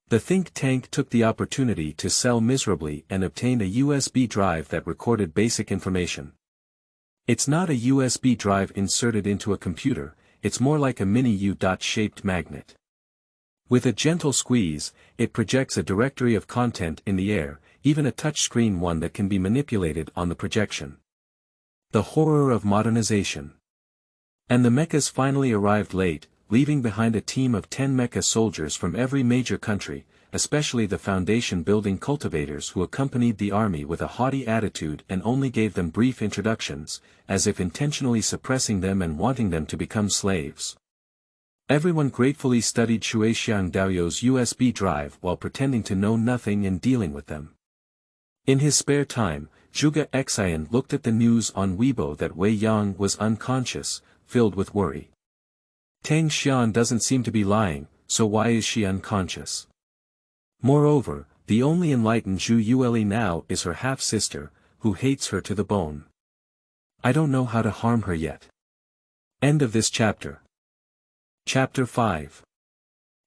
The think tank took the opportunity to sell miserably and obtained a USB drive that recorded basic information. It's not a USB drive inserted into a computer, it's more like a mini U-shaped magnet. With a gentle squeeze, it projects a directory of content in the air, even a touchscreen one that can be manipulated on the projection. The horror of modernization. And the mechs finally arrived late, leaving behind a team of 10 mecha soldiers from every major country, especially the foundation-building cultivators who accompanied the army with a haughty attitude and only gave them brief introductions, as if intentionally suppressing them and wanting them to become slaves. Everyone gratefully studied Shuexiang Daoyou's USB drive while pretending to know nothing and dealing with them. In his spare time, Zhuge Xian looked at the news on Weibo that Weiyang was unconscious, filled with worry. Tang Xian doesn't seem to be lying, so why is she unconscious? Moreover, the only enlightened Zhu Yueli now is her half-sister, who hates her to the bone. I don't know how to harm her yet. End of this chapter. Chapter 5.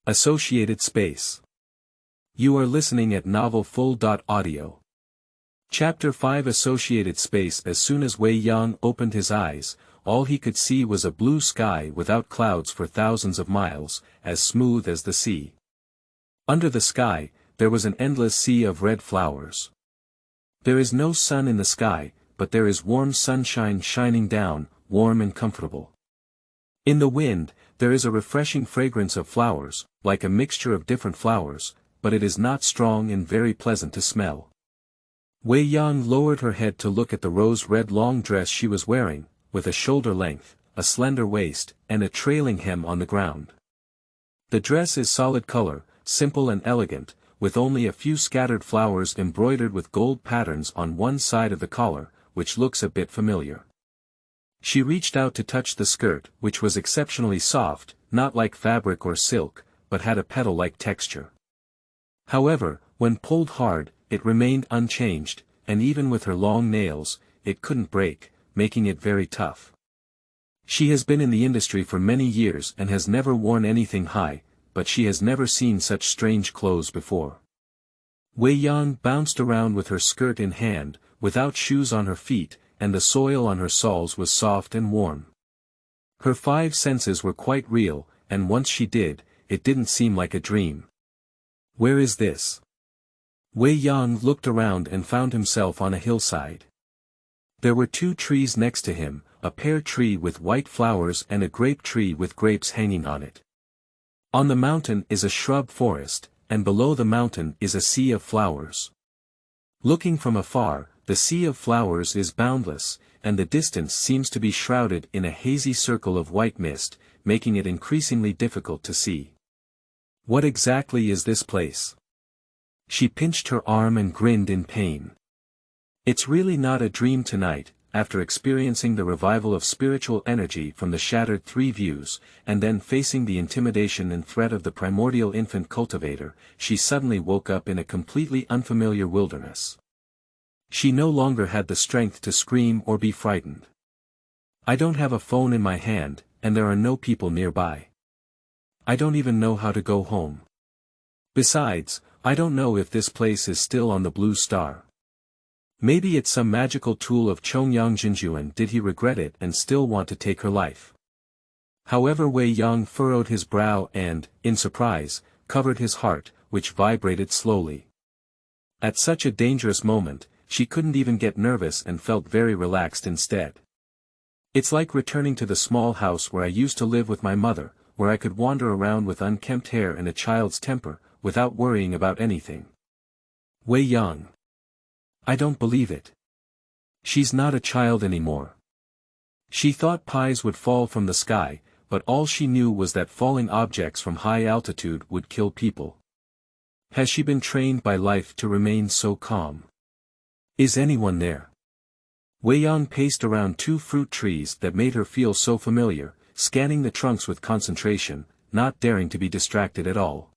Associated Space. You are listening at novelfull.audio. Chapter 5 Associated Space. As soon as Weiyang opened his eyes, all he could see was a blue sky without clouds for thousands of miles, as smooth as the sea. Under the sky, there was an endless sea of red flowers. There is no sun in the sky, but there is warm sunshine shining down, warm and comfortable. In the wind, there is a refreshing fragrance of flowers, like a mixture of different flowers, but it is not strong and very pleasant to smell. Weiyang lowered her head to look at the rose-red long dress she was wearing, with a shoulder length, a slender waist, and a trailing hem on the ground. The dress is solid color, simple and elegant, with only a few scattered flowers embroidered with gold patterns on one side of the collar, which looks a bit familiar. She reached out to touch the skirt, which was exceptionally soft, not like fabric or silk, but had a petal-like texture. However, when pulled hard, it remained unchanged, and even with her long nails, it couldn't break, making it very tough. She has been in the industry for many years and has never worn anything high, but she has never seen such strange clothes before. Weiyang bounced around with her skirt in hand, without shoes on her feet, and the soil on her soles was soft and warm. Her five senses were quite real, and once she did, it didn't seem like a dream. Where is this? Weiyang looked around and found himself on a hillside. There were two trees next to him, a pear tree with white flowers and a grape tree with grapes hanging on it. On the mountain is a shrub forest, and below the mountain is a sea of flowers. Looking from afar, the sea of flowers is boundless, and the distance seems to be shrouded in a hazy circle of white mist, making it increasingly difficult to see. What exactly is this place? She pinched her arm and grinned in pain. It's really not a dream tonight. After experiencing the revival of spiritual energy from the shattered three views, and then facing the intimidation and threat of the primordial infant cultivator, she suddenly woke up in a completely unfamiliar wilderness. She no longer had the strength to scream or be frightened. I don't have a phone in my hand, and there are no people nearby. I don't even know how to go home. Besides, I don't know if this place is still on the blue star. Maybe it's some magical tool of Yuanying Zhenjun. Did he regret it and still want to take her life? However, Weiyang furrowed his brow and, in surprise, covered his heart, which vibrated slowly. At such a dangerous moment, she couldn't even get nervous and felt very relaxed instead. It's like returning to the small house where I used to live with my mother, where I could wander around with unkempt hair and a child's temper, without worrying about anything. Weiyang. I don't believe it. She's not a child anymore. She thought pies would fall from the sky, but all she knew was that falling objects from high altitude would kill people. Has she been trained by life to remain so calm? Is anyone there? Weiyang paced around two fruit trees that made her feel so familiar, scanning the trunks with concentration, not daring to be distracted at all.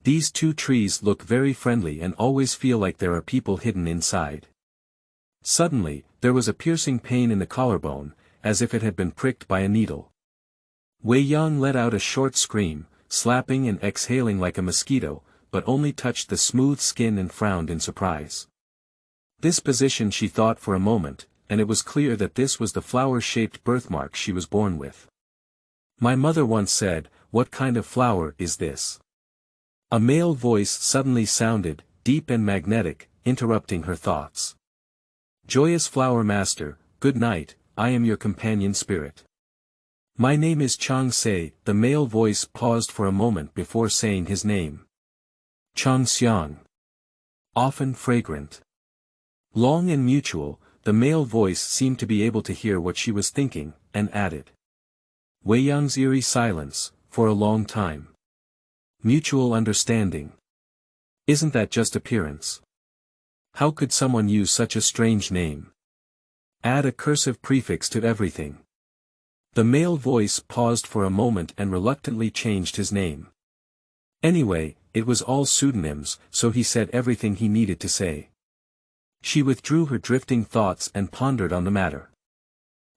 These two trees look very friendly and always feel like there are people hidden inside. Suddenly, there was a piercing pain in the collarbone, as if it had been pricked by a needle. Weiyang let out a short scream, slapping and exhaling like a mosquito, but only touched the smooth skin and frowned in surprise. This position she thought for a moment, and it was clear that this was the flower-shaped birthmark she was born with. My mother once said, "What kind of flower is this?" A male voice suddenly sounded, deep and magnetic, interrupting her thoughts. Joyous Flower Master, good night, I am your companion spirit. My name is Chang Se. The male voice paused for a moment before saying his name. Chang Xiang. Often fragrant. Long and mutual, the male voice seemed to be able to hear what she was thinking, and added. Weiyang's eerie silence, for a long time. Mutual understanding. Isn't that just appearance? How could someone use such a strange name? Add a cursive prefix to everything. The male voice paused for a moment and reluctantly changed his name. Anyway, it was all pseudonyms, so he said everything he needed to say. She withdrew her drifting thoughts and pondered on the matter.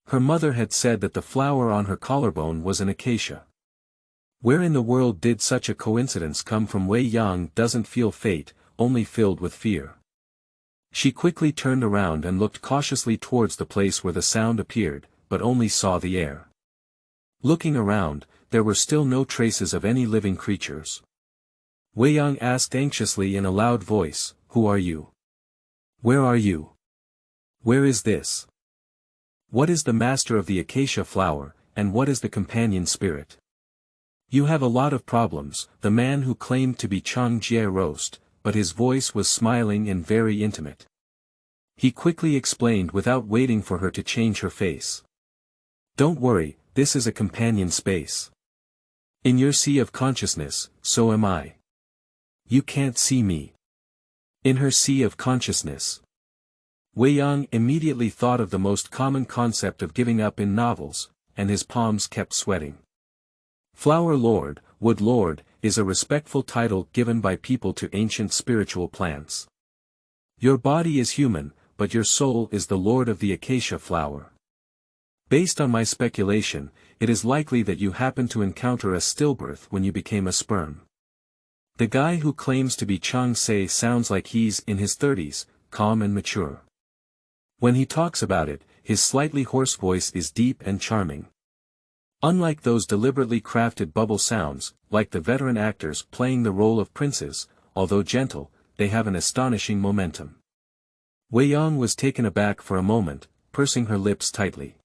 Her mother had said that the flower on her collarbone was an acacia. Where in the world did such a coincidence come from? Weiyang doesn't feel fate, only filled with fear. She quickly turned around and looked cautiously towards the place where the sound appeared, but only saw the air. Looking around, there were still no traces of any living creatures. Weiyang asked anxiously in a loud voice, "Who are you? Where are you? Where is this? What is the master of the acacia flower, and what is the companion spirit?" "You have a lot of problems," the man who claimed to be Chang Jie roast, but his voice was smiling and very intimate. He quickly explained without waiting for her to change her face. "Don't worry, this is a companion space. In your sea of consciousness, so am I. You can't see me. In her sea of consciousness." Weiyang immediately thought of the most common concept of giving up in novels, and his palms kept sweating. Flower Lord, Wood Lord, is a respectful title given by people to ancient spiritual plants. Your body is human, but your soul is the lord of the acacia flower. Based on my speculation, it is likely that you happened to encounter a stillbirth when you became a sperm. The guy who claims to be Chang Se sounds like he's in his 30s, calm and mature. When he talks about it, his slightly hoarse voice is deep and charming. Unlike those deliberately crafted bubble sounds, like the veteran actors playing the role of princes, although gentle, they have an astonishing momentum. Weiyang was taken aback for a moment, pursing her lips tightly.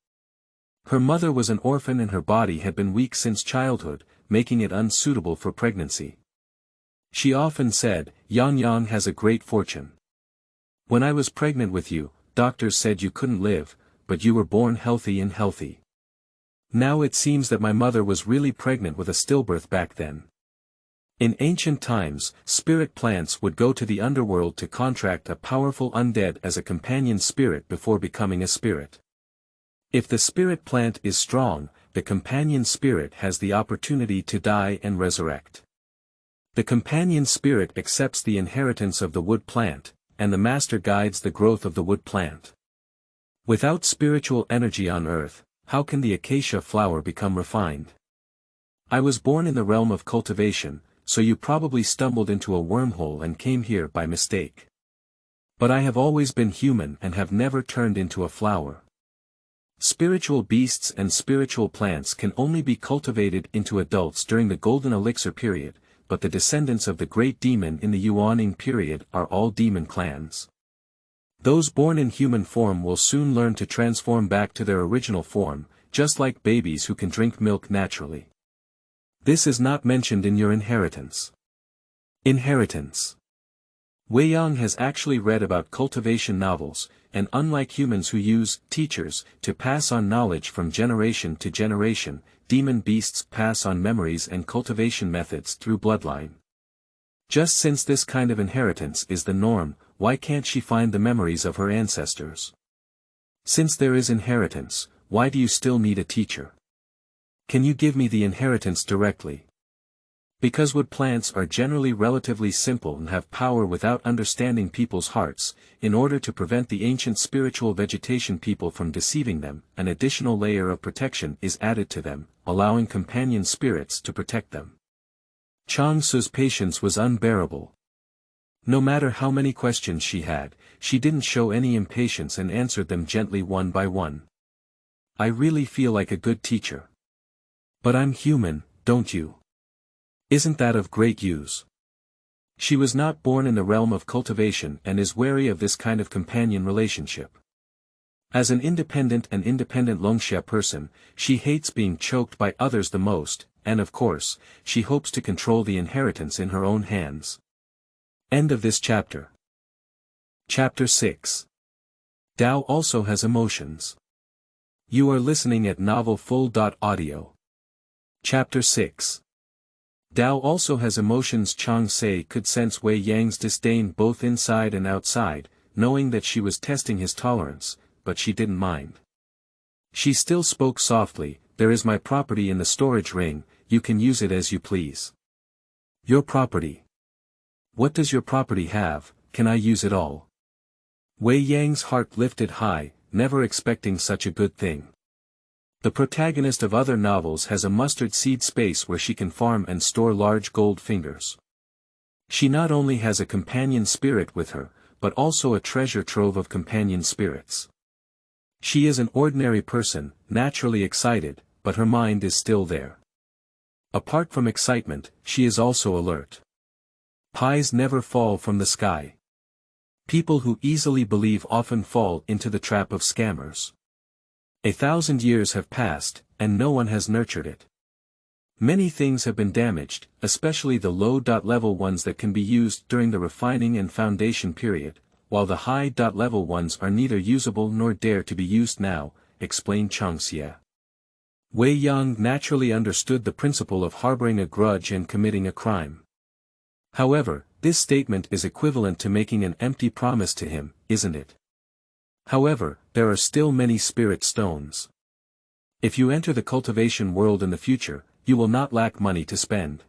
Her mother was an orphan and her body had been weak since childhood, making it unsuitable for pregnancy. She often said, "Yuanying has a great fortune. When I was pregnant with you, doctors said you couldn't live, but you were born healthy and healthy. Now it seems that my mother was really pregnant with a stillbirth back then." In ancient times, spirit plants would go to the underworld to contract a powerful undead as a companion spirit before becoming a spirit. If the spirit plant is strong, the companion spirit has the opportunity to die and resurrect. The companion spirit accepts the inheritance of the wood plant, and the master guides the growth of the wood plant. Without spiritual energy on earth, how can the acacia flower become refined? I was born in the realm of cultivation, so you probably stumbled into a wormhole and came here by mistake. But I have always been human and have never turned into a flower. Spiritual beasts and spiritual plants can only be cultivated into adults during the golden elixir period, but the descendants of the great demon in the Yuanying period are all demon clans. Those born in human form will soon learn to transform back to their original form, just like babies who can drink milk naturally. This is not mentioned in your inheritance. Inheritance. Weiyang has actually read about cultivation novels, and unlike humans who use teachers to pass on knowledge from generation to generation, demon beasts pass on memories and cultivation methods through bloodline. Just since this kind of inheritance is the norm, why can't she find the memories of her ancestors? Since there is inheritance, why do you still need a teacher? Can you give me the inheritance directly? Because wood plants are generally relatively simple and have power without understanding people's hearts, in order to prevent the ancient spiritual vegetation people from deceiving them, an additional layer of protection is added to them, allowing companion spirits to protect them. Chang Su's patience was unbearable. No matter how many questions she had, she didn't show any impatience and answered them gently one by one. I really feel like a good teacher. But I'm human, don't you? Isn't that of great use? She was not born in the realm of cultivation and is wary of this kind of companion relationship. As an independent Longxia person, she hates being choked by others the most, and of course, she hopes to control the inheritance in her own hands. End of this chapter. Chapter 6. Tao also has emotions. You are listening at novelfull.audio. Chapter 6. Tao also has emotions. Chang Se could sense Weiyang's disdain both inside and outside, knowing that she was testing his tolerance, but she didn't mind. She still spoke softly, "There is my property in the storage ring, you can use it as you please." Your property? What does your property have? Can I use it all? Weiyang's heart lifted high, never expecting such a good thing. The protagonist of other novels has a mustard seed space where she can farm and store large gold fingers. She not only has a companion spirit with her, but also a treasure trove of companion spirits. She is an ordinary person, naturally excited, but her mind is still there. Apart from excitement, she is also alert. Pies never fall from the sky. People who easily believe often fall into the trap of scammers. 1,000 years have passed, and no one has nurtured it. Many things have been damaged, especially the low-level ones that can be used during the refining and foundation period, while the high-level ones are neither usable nor dare to be used now, explained Longxia. Weiyang naturally understood the principle of harboring a grudge and committing a crime. However, this statement is equivalent to making an empty promise to him, isn't it? However, there are still many spirit stones. If you enter the cultivation world in the future, you will not lack money to spend.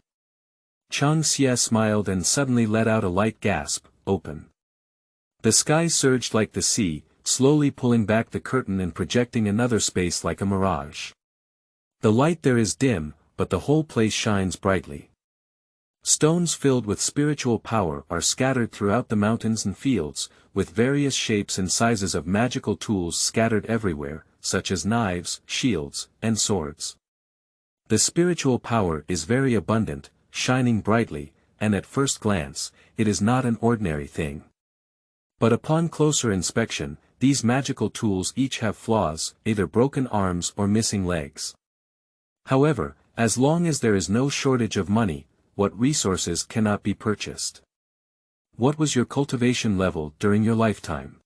Longxia smiled and suddenly let out a light gasp, "Open." The sky surged like the sea, slowly pulling back the curtain and projecting another space like a mirage. The light there is dim, but the whole place shines brightly. Stones filled with spiritual power are scattered throughout the mountains and fields, with various shapes and sizes of magical tools scattered everywhere, such as knives, shields, and swords. The spiritual power is very abundant, shining brightly, and at first glance, it is not an ordinary thing. But upon closer inspection, these magical tools each have flaws, either broken arms or missing legs. However, as long as there is no shortage of money, what resources cannot be purchased? What was your cultivation level during your lifetime?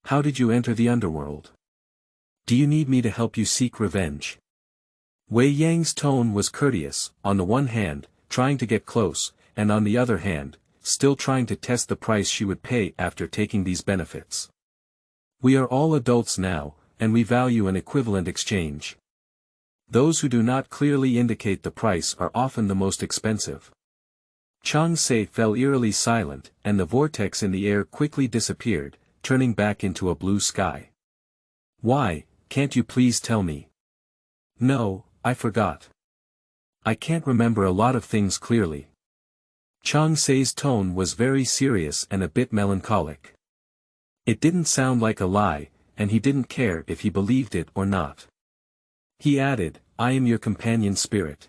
How did you enter the underworld? Do you need me to help you seek revenge? Weiyang's tone was courteous, on the one hand, trying to get close, and on the other hand, still trying to test the price she would pay after taking these benefits. We are all adults now, and we value an equivalent exchange. Those who do not clearly indicate the price are often the most expensive. Chang Se fell eerily silent, and the vortex in the air quickly disappeared, turning back into a blue sky. Why, can't you please tell me? No, I forgot. I can't remember a lot of things clearly. Chang Se's tone was very serious and a bit melancholic. It didn't sound like a lie, and he didn't care if he believed it or not. He added, I am your companion spirit.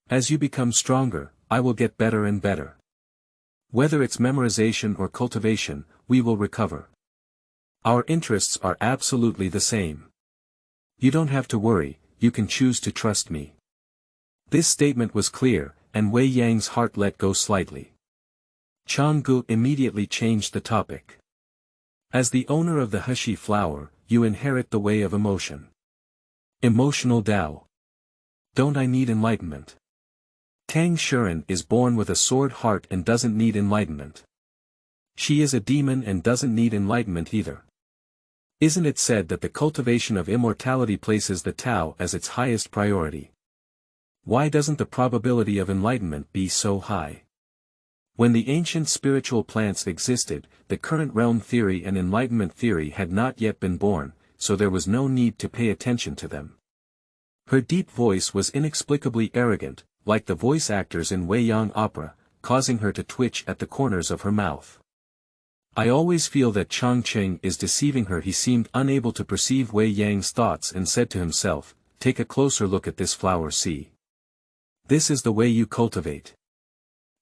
As you become stronger, I will get better and better. Whether it's memorization or cultivation, we will recover. Our interests are absolutely the same. You don't have to worry, you can choose to trust me. This statement was clear, and Weiyang's heart let go slightly. Chang Gu immediately changed the topic. As the owner of the Heshi flower, you inherit the way of emotion. Emotional Tao. Don't I need enlightenment? Tang Shuren is born with a sword heart and doesn't need enlightenment. She is a demon and doesn't need enlightenment either. Isn't it said that the cultivation of immortality places the Tao as its highest priority? Why doesn't the probability of enlightenment be so high? When the ancient spiritual plants existed, the current realm theory and enlightenment theory had not yet been born, so there was no need to pay attention to them. Her deep voice was inexplicably arrogant, like the voice actors in Weiyang opera, causing her to twitch at the corners of her mouth. I always feel that Changqing is deceiving her. He seemed unable to perceive Weiyang's thoughts and said to himself, take a closer look at this flower. See. This is the way you cultivate.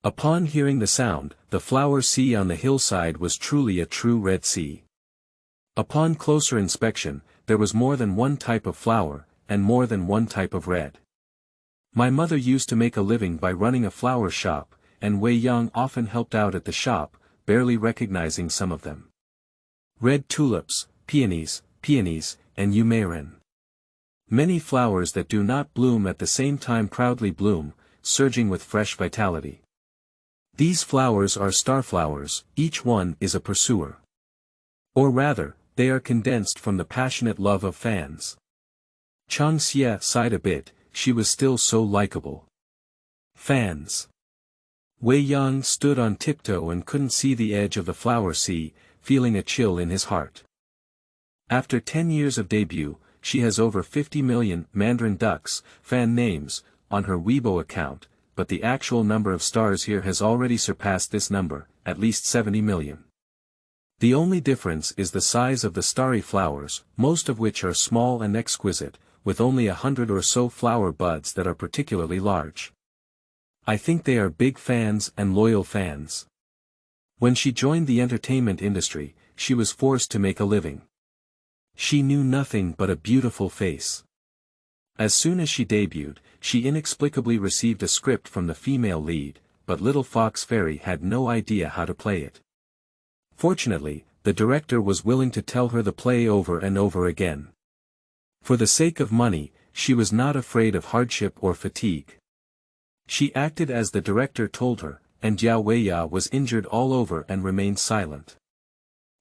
Upon hearing the sound, the flower sea on the hillside was truly a true red sea. Upon closer inspection, there was more than one type of flower, and more than one type of red. My mother used to make a living by running a flower shop, and Weiyang often helped out at the shop, barely recognizing some of them. Red tulips, peonies, and eumarin. Many flowers that do not bloom at the same time proudly bloom, surging with fresh vitality. These flowers are starflowers, each one is a pursuer. Or rather, they are condensed from the passionate love of fans. Changxia sighed a bit, she was still so likable. Fans. Weiyang stood on tiptoe and couldn't see the edge of the flower sea, feeling a chill in his heart. After 10 years of debut, she has over 50 million Mandarin Ducks fan names on her Weibo account, but the actual number of stars here has already surpassed this number, at least 70 million. The only difference is the size of the starry flowers, most of which are small and exquisite, with only 100 or so flower buds that are particularly large. I think they are big fans and loyal fans. When she joined the entertainment industry, she was forced to make a living. She knew nothing but a beautiful face. As soon as she debuted, she inexplicably received a script from the female lead, but Little Fox Fairy had no idea how to play it. Fortunately, the director was willing to tell her the play over and over again. For the sake of money, she was not afraid of hardship or fatigue. She acted as the director told her, and Jiao Weiya was injured all over and remained silent.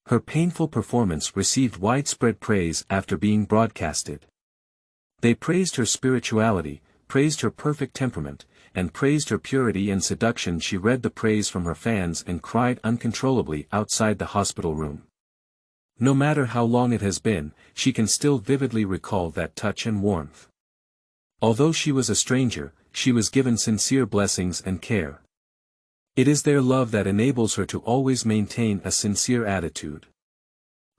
Her painful performance received widespread praise after being broadcasted. They praised her spirituality, praised her perfect temperament, and praised her purity and seduction. She read the praise from her fans and cried uncontrollably outside the hospital room. No matter how long it has been, she can still vividly recall that touch and warmth. Although she was a stranger, she was given sincere blessings and care. It is their love that enables her to always maintain a sincere attitude.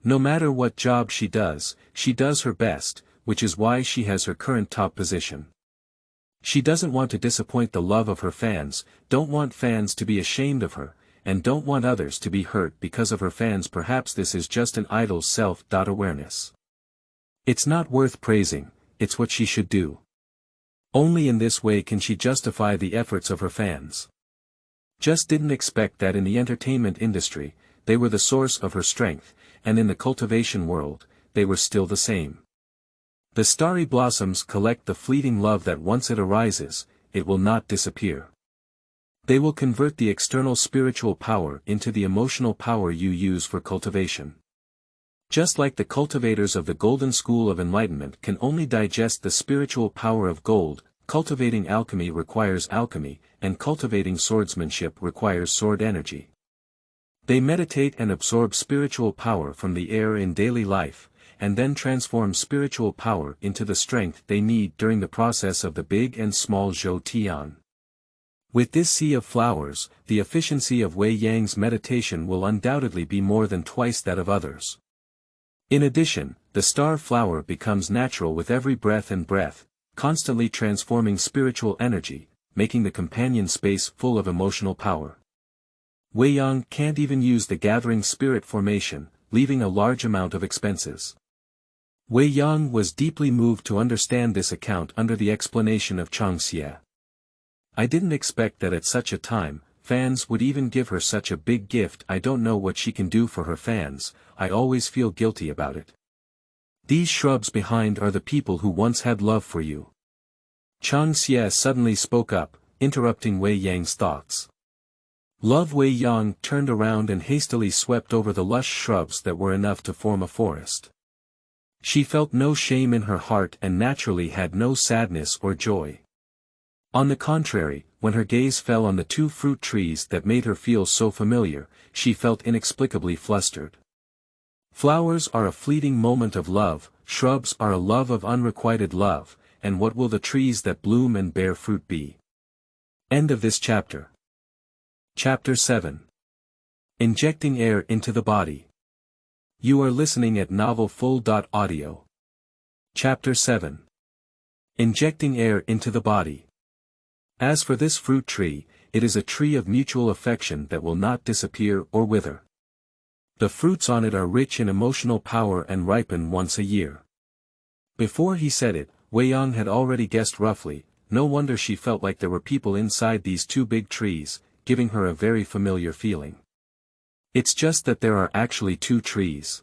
No matter what job she does her best, which is why she has her current top position. She doesn't want to disappoint the love of her fans, don't want fans to be ashamed of her, and don't want others to be hurt because of her fans. Perhaps this is just an idol's self-awareness. It's not worth praising, it's what she should do. Only in this way can she justify the efforts of her fans. Just didn't expect that in the entertainment industry, they were the source of her strength, and in the cultivation world, they were still the same. The starry blossoms collect the fleeting love that once it arises, it will not disappear. They will convert the external spiritual power into the emotional power you use for cultivation. Just like the cultivators of the Golden School of Enlightenment can only digest the spiritual power of gold, cultivating alchemy requires alchemy, and cultivating swordsmanship requires sword energy. They meditate and absorb spiritual power from the air in daily life, and then transform spiritual power into the strength they need during the process of the big and small Zhou Tian. With this sea of flowers, the efficiency of Weiyang's meditation will undoubtedly be more than twice that of others. In addition, the star flower becomes natural with every breath and breath, constantly transforming spiritual energy, making the companion space full of emotional power. Weiyang can't even use the gathering spirit formation, leaving a large amount of expenses. Weiyang was deeply moved to understand this account under the explanation of Longxia. I didn't expect that at such a time, fans would even give her such a big gift. I don't know what she can do for her fans, I always feel guilty about it. These shrubs behind are the people who once had love for you. Longxia suddenly spoke up, interrupting Weiyang's thoughts. Love. Weiyang turned around and hastily swept over the lush shrubs that were enough to form a forest. She felt no shame in her heart and naturally had no sadness or joy. On the contrary, when her gaze fell on the two fruit trees that made her feel so familiar, she felt inexplicably flustered. Flowers are a fleeting moment of love, shrubs are a love of unrequited love, and what will the trees that bloom and bear fruit be? End of this chapter. Chapter 7. Injecting Air into the Body. You are listening at novelfull.audio. Chapter 7. Injecting Air into the Body. As for this fruit tree, it is a tree of mutual affection that will not disappear or wither. The fruits on it are rich in emotional power and ripen once a year. Before he said it, Weiyang had already guessed roughly. No wonder she felt like there were people inside these two big trees, giving her a very familiar feeling. It's just that there are actually two trees.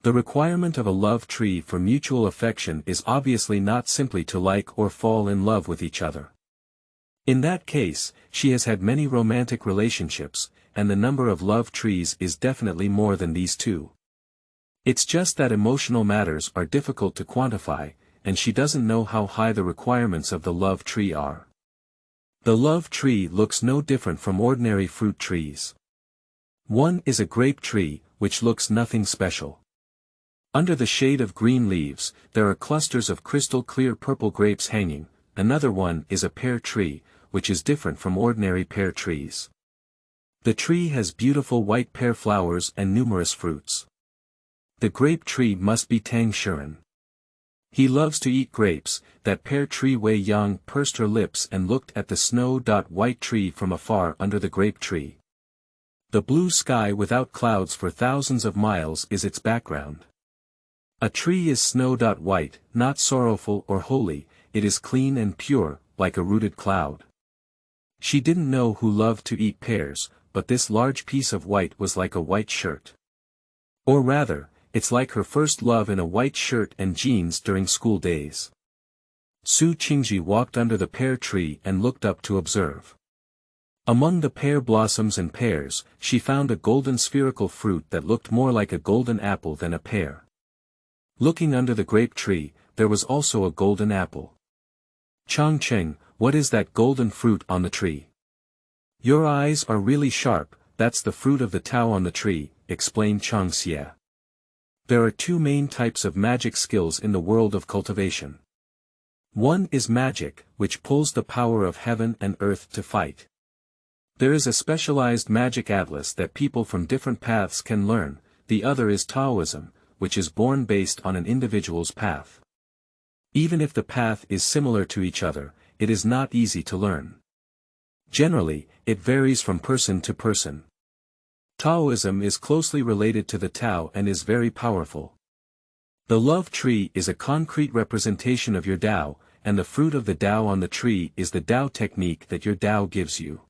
The requirement of a love tree for mutual affection is obviously not simply to like or fall in love with each other. In that case, she has had many romantic relationships, and the number of love trees is definitely more than these two. It's just that emotional matters are difficult to quantify, and she doesn't know how high the requirements of the love tree are. The love tree looks no different from ordinary fruit trees. One is a grape tree, which looks nothing special. Under the shade of green leaves, there are clusters of crystal clear purple grapes hanging. Another one is a pear tree, which is different from ordinary pear trees. The tree has beautiful white pear flowers and numerous fruits. The grape tree must be Tang Shiren. He loves to eat grapes. That pear tree. Weiyang pursed her lips and looked at the snow-white tree from afar under the grape tree. The blue sky without clouds for thousands of miles is its background. A tree is snow-white, not sorrowful or holy, it is clean and pure, like a rooted cloud. She didn't know who loved to eat pears, but this large piece of white was like a white shirt. Or rather, it's like her first love in a white shirt and jeans during school days. Su Qingji walked under the pear tree and looked up to observe. Among the pear blossoms and pears, she found a golden spherical fruit that looked more like a golden apple than a pear. Looking under the grape tree, there was also a golden apple. Chongqing, what is that golden fruit on the tree? Your eyes are really sharp, that's the fruit of the Tao on the tree, explained Longxia. There are two main types of magic skills in the world of cultivation. One is magic, which pulls the power of heaven and earth to fight. There is a specialized magic atlas that people from different paths can learn. The other is Taoism, which is born based on an individual's path. Even if the path is similar to each other, it is not easy to learn. Generally, it varies from person to person. Taoism is closely related to the Tao and is very powerful. The love tree is a concrete representation of your Tao, and the fruit of the Tao on the tree is the Tao technique that your Tao gives you.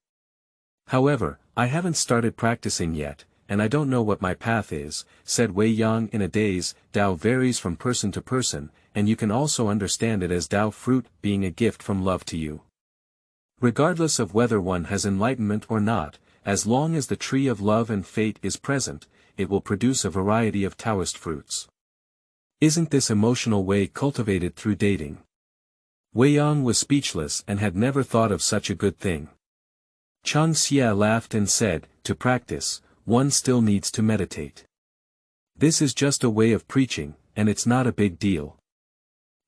However, I haven't started practicing yet, and I don't know what my path is, said Weiyang in a daze. Tao varies from person to person, and you can also understand it as Tao fruit being a gift from love to you. Regardless of whether one has enlightenment or not, as long as the tree of love and fate is present, it will produce a variety of Taoist fruits. Isn't this emotional way cultivated through dating? Weiyang was speechless and had never thought of such a good thing. Longxia laughed and said, to practice, one still needs to meditate. This is just a way of preaching, and it's not a big deal.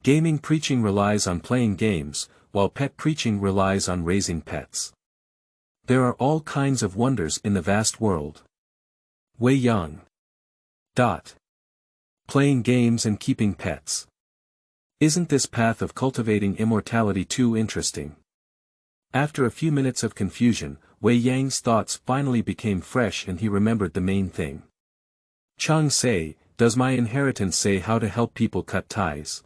Gaming preaching relies on playing games, while pet preaching relies on raising pets. There are all kinds of wonders in the vast world. Weiyang. Playing games and keeping pets. Isn't this path of cultivating immortality too interesting? After a few minutes of confusion, Weiyang's thoughts finally became fresh and he remembered the main thing. Chang say, does my inheritance say how to help people cut ties?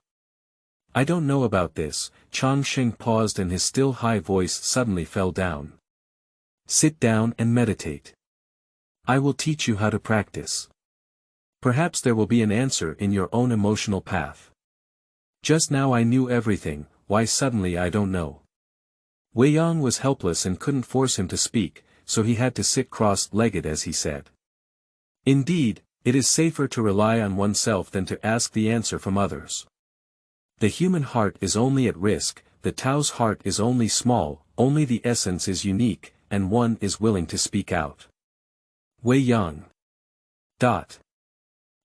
I don't know about this. Chang Sheng paused and his still high voice suddenly fell down. Sit down and meditate. I will teach you how to practice. Perhaps there will be an answer in your own emotional path. Just now I knew everything, why suddenly I don't know. Weiyang was helpless and couldn't force him to speak, so he had to sit cross-legged as he said. Indeed, it is safer to rely on oneself than to ask the answer from others. The human heart is only at risk, the Tao's heart is only small, only the essence is unique, and one is willing to speak out. Weiyang.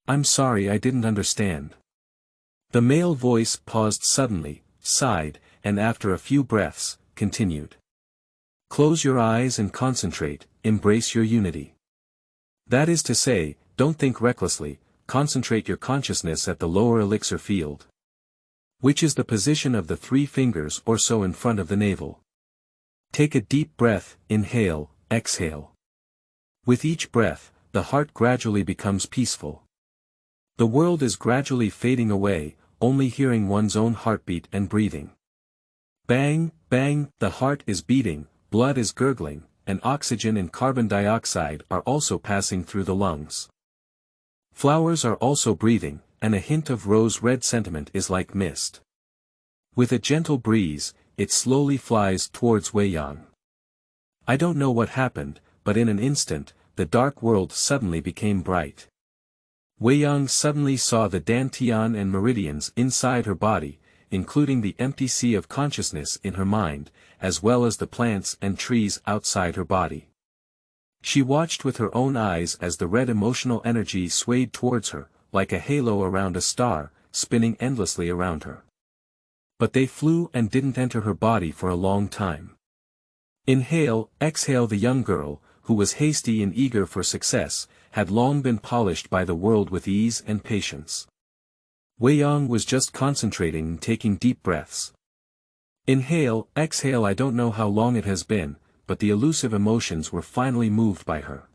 I'm sorry I didn't understand. The male voice paused suddenly, sighed, and after a few breaths, continued. Close your eyes and concentrate, embrace your unity. That is to say, don't think recklessly, concentrate your consciousness at the lower elixir field, which is the position of the 3 fingers or so in front of the navel. Take a deep breath, inhale, exhale. With each breath, the heart gradually becomes peaceful. The world is gradually fading away, only hearing one's own heartbeat and breathing. Bang, bang, the heart is beating, blood is gurgling, and oxygen and carbon dioxide are also passing through the lungs. Flowers are also breathing, and a hint of rose-red sentiment is like mist. With a gentle breeze, it slowly flies towards Weiyang. I don't know what happened, but in an instant, the dark world suddenly became bright. Weiyang suddenly saw the dantian and meridians inside her body, including the empty sea of consciousness in her mind, as well as the plants and trees outside her body. She watched with her own eyes as the red emotional energy swayed towards her, like a halo around a star, spinning endlessly around her. But they flew and didn't enter her body for a long time. Inhale, exhale. The young girl, who was hasty and eager for success, had long been polished by the world with ease and patience. Weiyang was just concentrating and taking deep breaths. Inhale, exhale. I don't know how long it has been, but the elusive emotions were finally moved by her.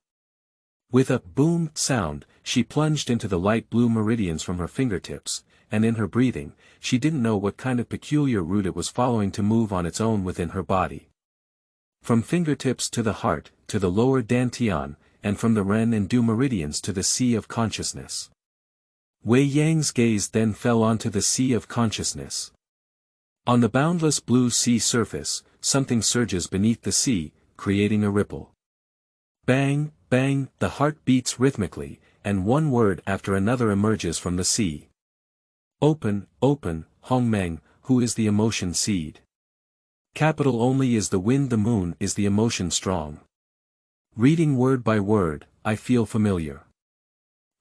With a boom sound, she plunged into the light blue meridians from her fingertips, and in her breathing, she didn't know what kind of peculiar route it was following to move on its own within her body. From fingertips to the heart, to the lower dantian, and from the ren and du meridians to the sea of consciousness. Weiyang's gaze then fell onto the sea of consciousness. On the boundless blue sea surface, something surges beneath the sea, creating a ripple. Bang, bang, the heart beats rhythmically, and one word after another emerges from the sea. Open, open, Hongmeng, who is the emotion seed? Capital only is the wind, the moon is the emotion strong. Reading word by word, I feel familiar.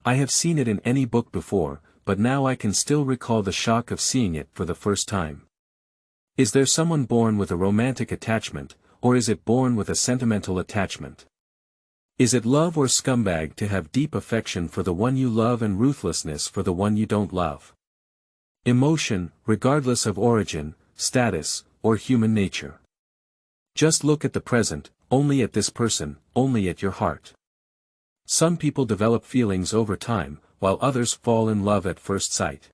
I have seen it in any book before, but now I can still recall the shock of seeing it for the first time. Is there someone born with a romantic attachment, or is it born with a sentimental attachment? Is it love or scumbag to have deep affection for the one you love and ruthlessness for the one you don't love? Emotion, regardless of origin, status, or human nature. Just look at the present, only at this person, only at your heart. Some people develop feelings over time, while others fall in love at first sight.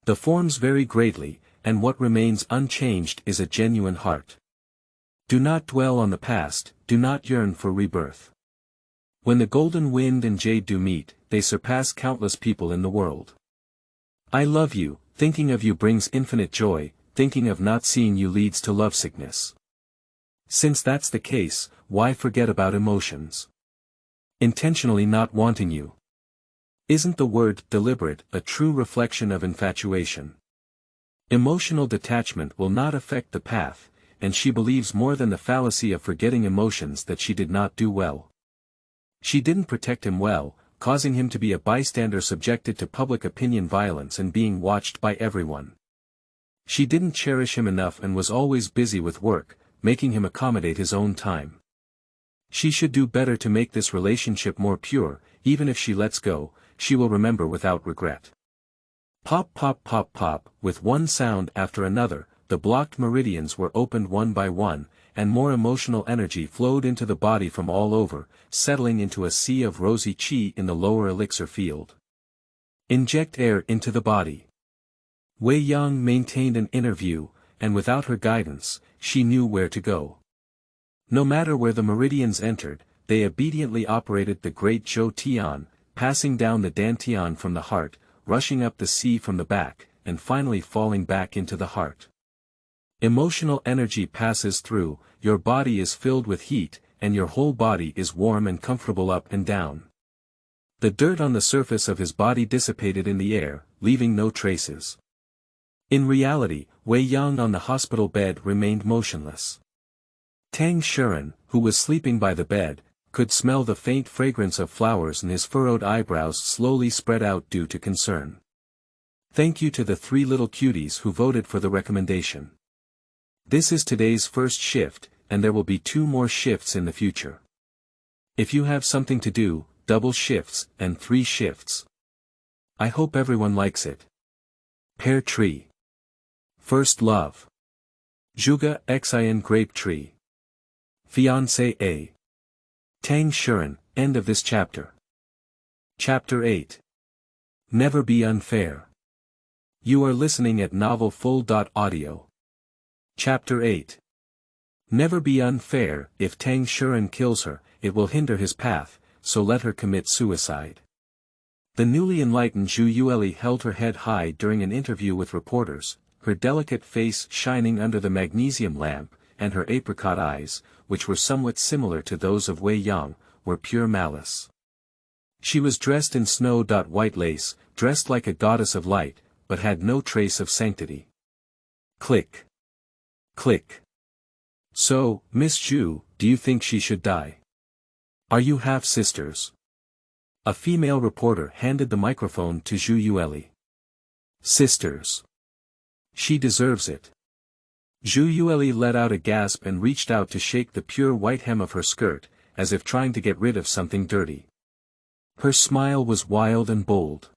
The forms vary greatly, and what remains unchanged is a genuine heart. Do not dwell on the past, do not yearn for rebirth. When the golden wind and jade do meet, they surpass countless people in the world. I love you, thinking of you brings infinite joy, thinking of not seeing you leads to lovesickness. Since that's the case, why forget about emotions? Intentionally not wanting you. Isn't the word deliberate a true reflection of infatuation? Emotional detachment will not affect the path, and she believes more than the fallacy of forgetting emotions that she did not do well. She didn't protect him well, causing him to be a bystander subjected to public opinion violence and being watched by everyone. She didn't cherish him enough and was always busy with work, making him accommodate his own time. She should do better to make this relationship more pure. Even if she lets go, she will remember without regret. Pop pop pop pop, with one sound after another, the blocked meridians were opened one by one, and more emotional energy flowed into the body from all over, settling into a sea of rosy chi in the lower elixir field. Inject air into the body. Weiyang maintained an inner view, and without her guidance, she knew where to go. No matter where the meridians entered, they obediently operated the great Zhou Tian, passing down the dantian from the heart, rushing up the sea from the back, and finally falling back into the heart. Emotional energy passes through, your body is filled with heat, and your whole body is warm and comfortable up and down. The dirt on the surface of his body dissipated in the air, leaving no traces. In reality, Weiyang on the hospital bed remained motionless. Tang Shuren, who was sleeping by the bed, could smell the faint fragrance of flowers and his furrowed eyebrows slowly spread out due to concern. Thank you to the 3 little cuties who voted for the recommendation. This is today's first shift, and there will be 2 more shifts in the future. If you have something to do, double shifts and 3 shifts. I hope everyone likes it. Pear tree. First love. Zhuge Xian grape tree. Fiancé A. Tang Shuren, end of this chapter. Chapter 8. Never be unfair. You are listening at novelfull.audio. Chapter 8. Never be unfair. If Tang Shuren kills her, it will hinder his path, so let her commit suicide. The newly enlightened Zhu Yueli held her head high during an interview with reporters, her delicate face shining under the magnesium lamp, and her apricot eyes, which were somewhat similar to those of Weiyang, were pure malice. She was dressed in snow-white lace, dressed like a goddess of light, but had no trace of sanctity. Click. Click. So, Miss Zhu, do you think she should die? Are you half-sisters? A female reporter handed the microphone to Zhu Yueli. Sisters. She deserves it. Zhu Yueli let out a gasp and reached out to shake the pure white hem of her skirt, as if trying to get rid of something dirty. Her smile was wild and bold.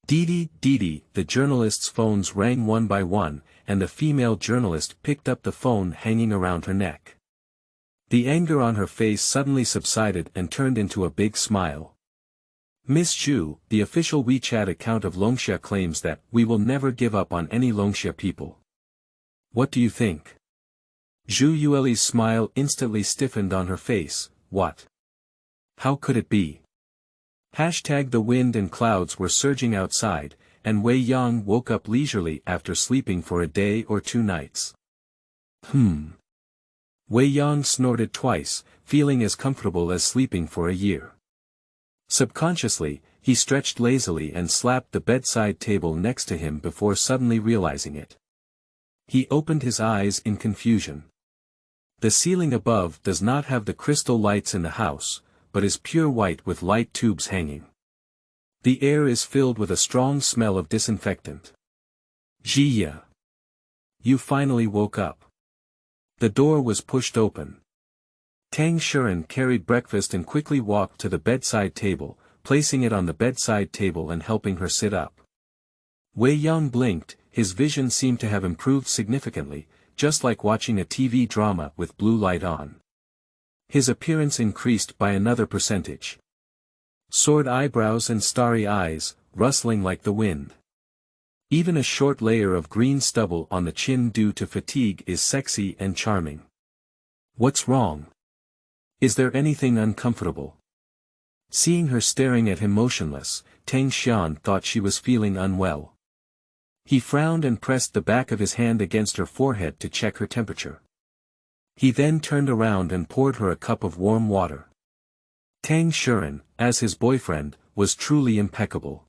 Dee dee, the journalists' phones rang one by one, and the female journalist picked up the phone hanging around her neck. The anger on her face suddenly subsided and turned into a big smile. Miss Zhu, the official WeChat account of Longxia claims that we will never give up on any Longxia people. What do you think? Zhu Yueli's smile instantly stiffened on her face. What? How could it be? The wind and clouds were surging outside, and Weiyang woke up leisurely after sleeping for a day or 2 nights. Weiyang snorted twice, feeling as comfortable as sleeping for a year. Subconsciously, he stretched lazily and slapped the bedside table next to him before suddenly realizing it. He opened his eyes in confusion. The ceiling above does not have the crystal lights in the house, but is pure white with light tubes hanging. The air is filled with a strong smell of disinfectant. Jia. You finally woke up. The door was pushed open. Tang Shuren carried breakfast and quickly walked to the bedside table, placing it on the bedside table and helping her sit up. Weiyang blinked, his vision seemed to have improved significantly, just like watching a TV drama with blue light on. His appearance increased by another percentage. Sword eyebrows and starry eyes, rustling like the wind. Even a short layer of green stubble on the chin due to fatigue is sexy and charming. What's wrong? Is there anything uncomfortable? Seeing her staring at him motionless, Tang Xian thought she was feeling unwell. He frowned and pressed the back of his hand against her forehead to check her temperature. He then turned around and poured her a cup of warm water. Tang Shuren, as his boyfriend, was truly impeccable.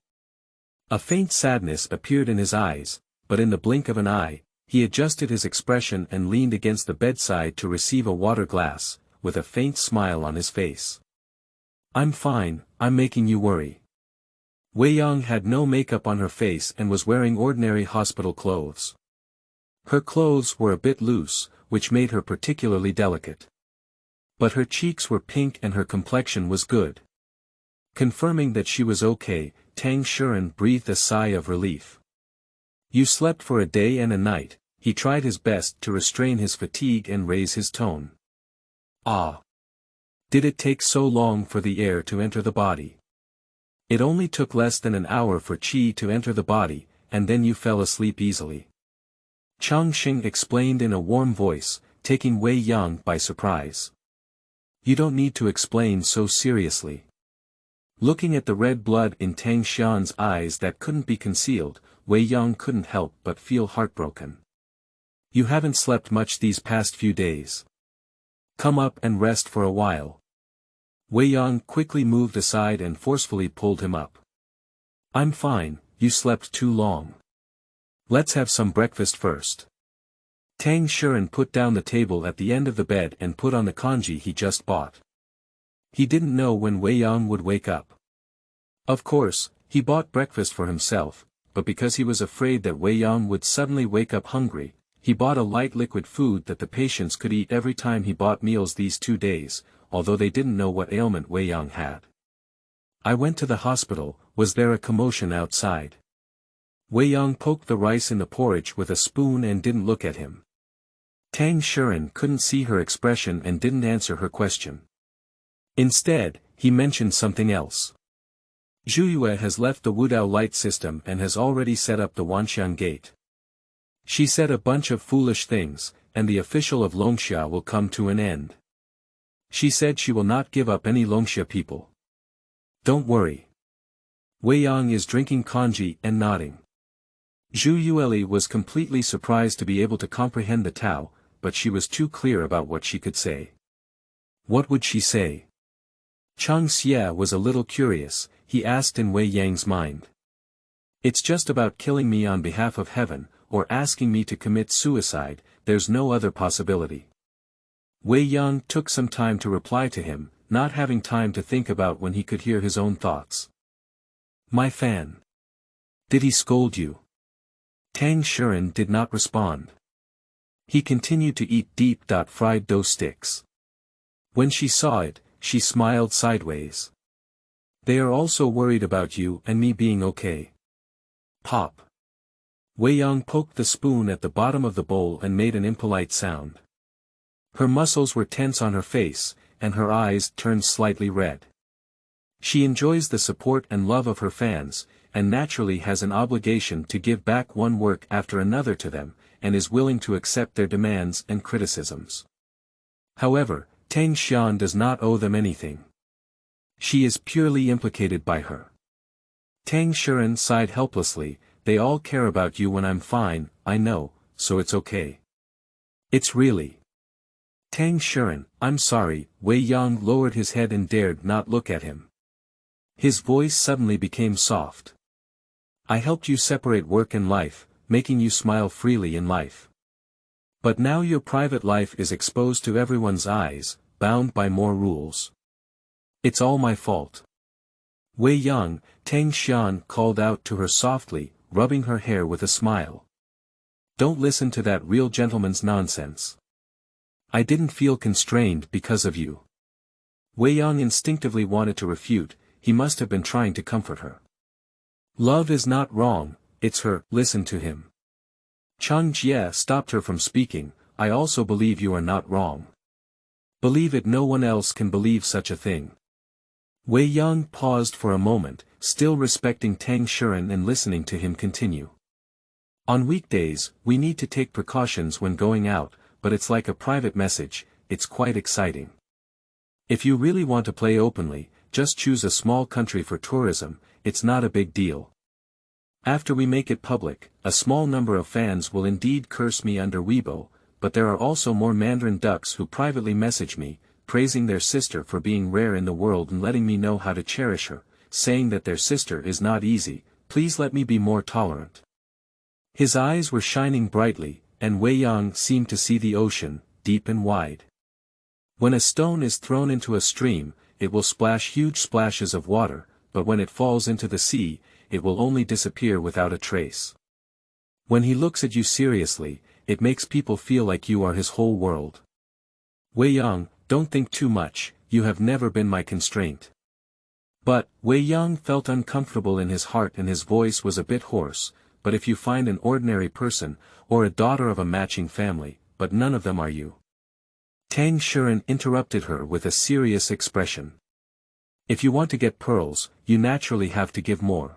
A faint sadness appeared in his eyes, but in the blink of an eye, he adjusted his expression and leaned against the bedside to receive a water glass, with a faint smile on his face. I'm fine, I'm making you worry. Weiyang had no makeup on her face and was wearing ordinary hospital clothes. Her clothes were a bit loose, which made her particularly delicate. But her cheeks were pink and her complexion was good. Confirming that she was okay, Tang Shuren breathed a sigh of relief. You slept for a day and a night. He tried his best to restrain his fatigue and raise his tone. Ah! Did it take so long for the air to enter the body? It only took less than an hour for qi to enter the body, and then you fell asleep easily. Chang Xing explained in a warm voice, taking Weiyang by surprise. You don't need to explain so seriously. Looking at the red blood in Tang Xian's eyes that couldn't be concealed, Weiyang couldn't help but feel heartbroken. You haven't slept much these past few days. Come up and rest for a while. Weiyang quickly moved aside and forcefully pulled him up. I'm fine, you slept too long. Let's have some breakfast first. Tang Shuren put down the table at the end of the bed and put on the congee he just bought. He didn't know when Weiyang would wake up. Of course, he bought breakfast for himself, but because he was afraid that Weiyang would suddenly wake up hungry, he bought a light liquid food that the patients could eat every time he bought meals these 2 days, although they didn't know what ailment Weiyang had. I went to the hospital. Was there a commotion outside? Weiyang poked the rice in the porridge with a spoon and didn't look at him. Tang Shuren couldn't see her expression and didn't answer her question. Instead, he mentioned something else. Zhu has left the Wudao light system and has already set up the Wanxiang gate. She said a bunch of foolish things, and the official of Longxia will come to an end. She said she will not give up any Longxia people. Don't worry. Weiyang is drinking congee and nodding. Zhu Yueli was completely surprised to be able to comprehend the Tao, but she was too clear about what she could say. What would she say? Chang Xia was a little curious. He asked in Weiyang's mind. It's just about killing me on behalf of heaven, or asking me to commit suicide. There's no other possibility. Weiyang took some time to reply to him, not having time to think about when he could hear his own thoughts. My fan. Did he scold you? Tang Shuren did not respond. He continued to eat deep-fried dough sticks. When she saw it, she smiled sideways. They are also worried about you and me being okay. Pop. Weiyang poked the spoon at the bottom of the bowl and made an impolite sound. Her muscles were tense on her face, and her eyes turned slightly red. She enjoys the support and love of her fans, and naturally has an obligation to give back one work after another to them, and is willing to accept their demands and criticisms. However, Tang Xian does not owe them anything. She is purely implicated by her. Tang Shuren sighed helplessly. They all care about you when I'm fine, I know, so it's okay. It's really. Tang Shuren, I'm sorry. Weiyang lowered his head and dared not look at him. His voice suddenly became soft. I helped you separate work and life, making you smile freely in life. But now your private life is exposed to everyone's eyes, bound by more rules. It's all my fault. Weiyang, Tang Xian called out to her softly, rubbing her hair with a smile. Don't listen to that real gentleman's nonsense. I didn't feel constrained because of you. Weiyang instinctively wanted to refute. He must have been trying to comfort her. Love is not wrong, it's her. Listen to him. Chang Jie stopped her from speaking. I also believe you are not wrong. Believe it, no one else can believe such a thing. Weiyang paused for a moment, still respecting Tang Shuren and listening to him continue. On weekdays, we need to take precautions when going out, but it's like a private message, it's quite exciting. If you really want to play openly, just choose a small country for tourism, it's not a big deal. After we make it public, a small number of fans will indeed curse me under Weibo, but there are also more Mandarin ducks who privately message me, praising their sister for being rare in the world and letting me know how to cherish her, saying that their sister is not easy, please let me be more tolerant. His eyes were shining brightly, and Weiyang seemed to see the ocean, deep and wide. When a stone is thrown into a stream, it will splash huge splashes of water, but when it falls into the sea, it will only disappear without a trace. When he looks at you seriously, it makes people feel like you are his whole world. Weiyang, don't think too much, you have never been my constraint. But, Weiyang felt uncomfortable in his heart and his voice was a bit hoarse, but if you find an ordinary person, or a daughter of a matching family, but none of them are you. Tang Shuren interrupted her with a serious expression. If you want to get pearls, you naturally have to give more.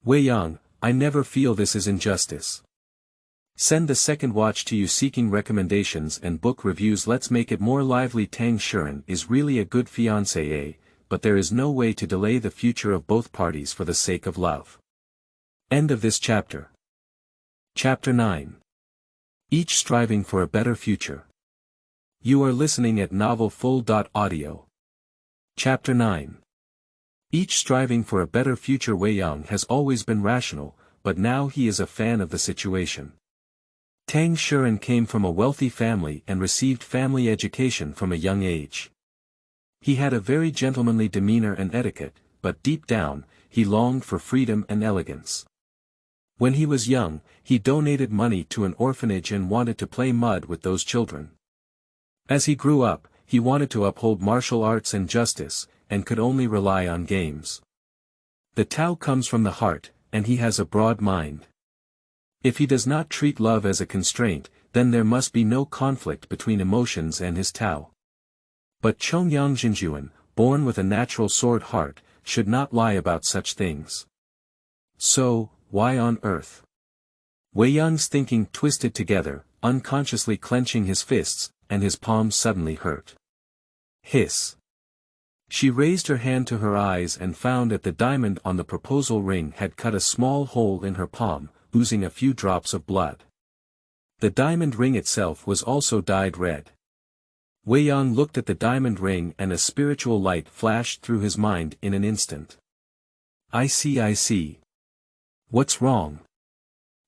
Weiyang, I never feel this is injustice. Send the second watch to you seeking recommendations and book reviews. Let's make it more lively. Tang Shuren is really a good fiancé, but there is no way to delay the future of both parties for the sake of love. End of this chapter. Chapter 9. Each striving for a better future. You are listening at novelfull.audio. Chapter 9. Each striving for a better future. Weiyang has always been rational, but now he is a fan of the situation. Tang Shuren came from a wealthy family and received family education from a young age. He had a very gentlemanly demeanor and etiquette, but deep down, he longed for freedom and elegance. When he was young, he donated money to an orphanage and wanted to play mud with those children. As he grew up, he wanted to uphold martial arts and justice, and could only rely on games. The Tao comes from the heart, and he has a broad mind. If he does not treat love as a constraint, then there must be no conflict between emotions and his Tao. But Yuanying Zhenjun, born with a natural sword heart, should not lie about such things. So, why on earth? Weiyang's thinking twisted together, unconsciously clenching his fists, and his palms suddenly hurt. Hiss. She raised her hand to her eyes and found that the diamond on the proposal ring had cut a small hole in her palm, oozing a few drops of blood. The diamond ring itself was also dyed red. Weiyang looked at the diamond ring and a spiritual light flashed through his mind in an instant. I see. What's wrong?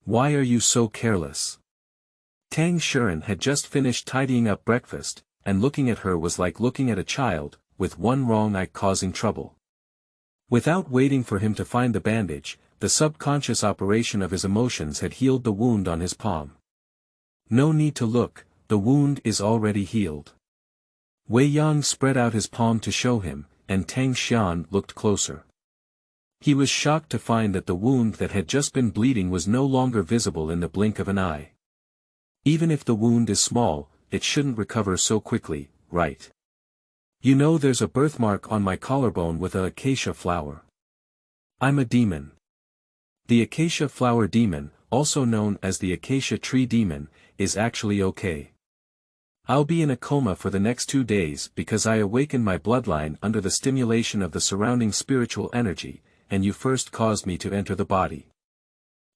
Why are you so careless? Tang Shuren had just finished tidying up breakfast, and looking at her was like looking at a child, with one wrong eye causing trouble. Without waiting for him to find the bandage, the subconscious operation of his emotions had healed the wound on his palm. No need to look, the wound is already healed. Weiyang spread out his palm to show him, and Tang Xian looked closer. He was shocked to find that the wound that had just been bleeding was no longer visible in the blink of an eye. Even if the wound is small, it shouldn't recover so quickly, right? You know there's a birthmark on my collarbone with a acacia flower. I'm a demon. The acacia flower demon, also known as the acacia tree demon, is actually okay. I'll be in a coma for the next 2 days because I awakened my bloodline under the stimulation of the surrounding spiritual energy, and you first caused me to enter the body.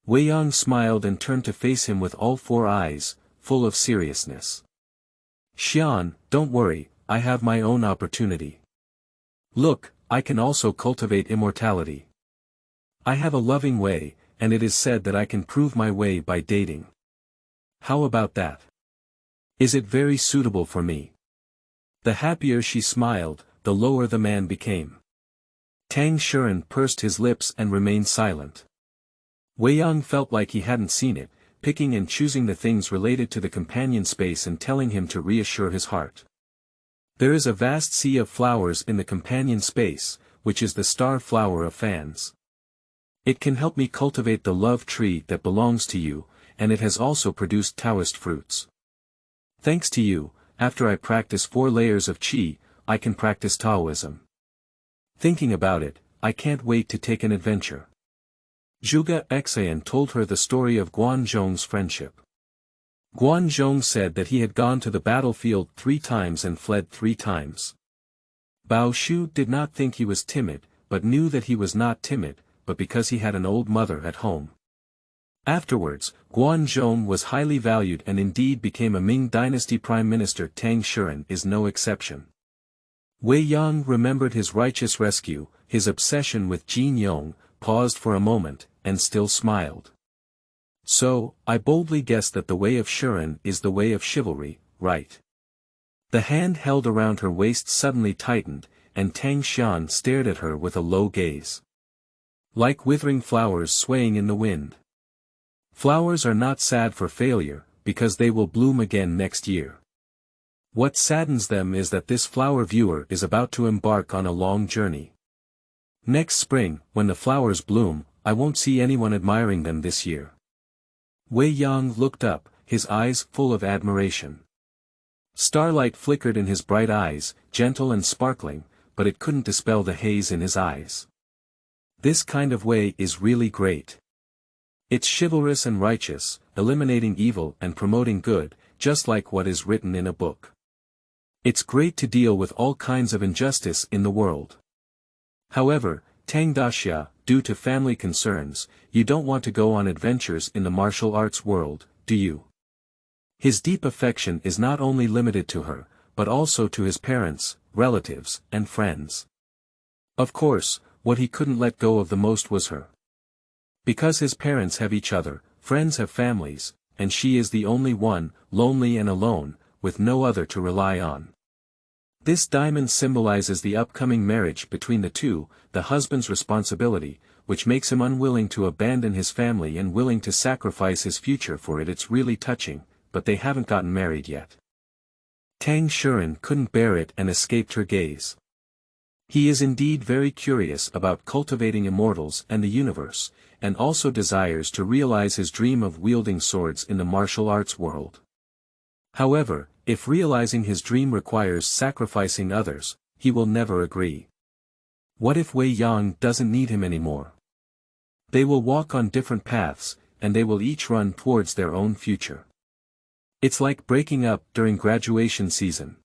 Weiyang smiled and turned to face him with all 4 eyes, full of seriousness. Xian, don't worry, I have my own opportunity. Look, I can also cultivate immortality. I have a loving way, and it is said that I can prove my way by dating. How about that? Is it very suitable for me? The happier she smiled, the lower the man became. Tang Shuren pursed his lips and remained silent. Weiyang felt like he hadn't seen it, picking and choosing the things related to the companion space and telling him to reassure his heart. There is a vast sea of flowers in the companion space, which is the star flower of fans. It can help me cultivate the love tree that belongs to you, and it has also produced Taoist fruits. Thanks to you, after I practice 4 layers of qi, I can practice Taoism. Thinking about it, I can't wait to take an adventure. Zhuge Exayan told her the story of Guanzhong's friendship. Guanzhong said that he had gone to the battlefield 3 times and fled 3 times. Bao Shu did not think he was timid, but knew that he was not timid, but because he had an old mother at home. Afterwards, Guanzhong was highly valued and indeed became a Ming dynasty prime minister. Tang Shuren is no exception. Weiyang remembered his righteous rescue, his obsession with Jin Yong, paused for a moment, and still smiled. So, I boldly guess that the way of Shuren is the way of chivalry, right? The hand held around her waist suddenly tightened, and Tang Xian stared at her with a low gaze. Like withering flowers swaying in the wind. Flowers are not sad for failure, because they will bloom again next year. What saddens them is that this flower viewer is about to embark on a long journey. Next spring, when the flowers bloom, I won't see anyone admiring them this year. Weiyang looked up, his eyes full of admiration. Starlight flickered in his bright eyes, gentle and sparkling, but it couldn't dispel the haze in his eyes. This kind of way is really great. It's chivalrous and righteous, eliminating evil and promoting good, just like what is written in a book. It's great to deal with all kinds of injustice in the world. However, Tang Daxia, due to family concerns, you don't want to go on adventures in the martial arts world, do you? His deep affection is not only limited to her, but also to his parents, relatives, and friends. Of course, what he couldn't let go of the most was her. Because his parents have each other, friends have families, and she is the only one, lonely and alone, with no other to rely on. This diamond symbolizes the upcoming marriage between the two, the husband's responsibility, which makes him unwilling to abandon his family and willing to sacrifice his future for it. It's really touching, but they haven't gotten married yet. Tang Shuren couldn't bear it and escaped her gaze. He is indeed very curious about cultivating immortals and the universe, and also desires to realize his dream of wielding swords in the martial arts world. However, if realizing his dream requires sacrificing others, he will never agree. What if Weiyang doesn't need him anymore? They will walk on different paths, and they will each run towards their own future. It's like breaking up during graduation season.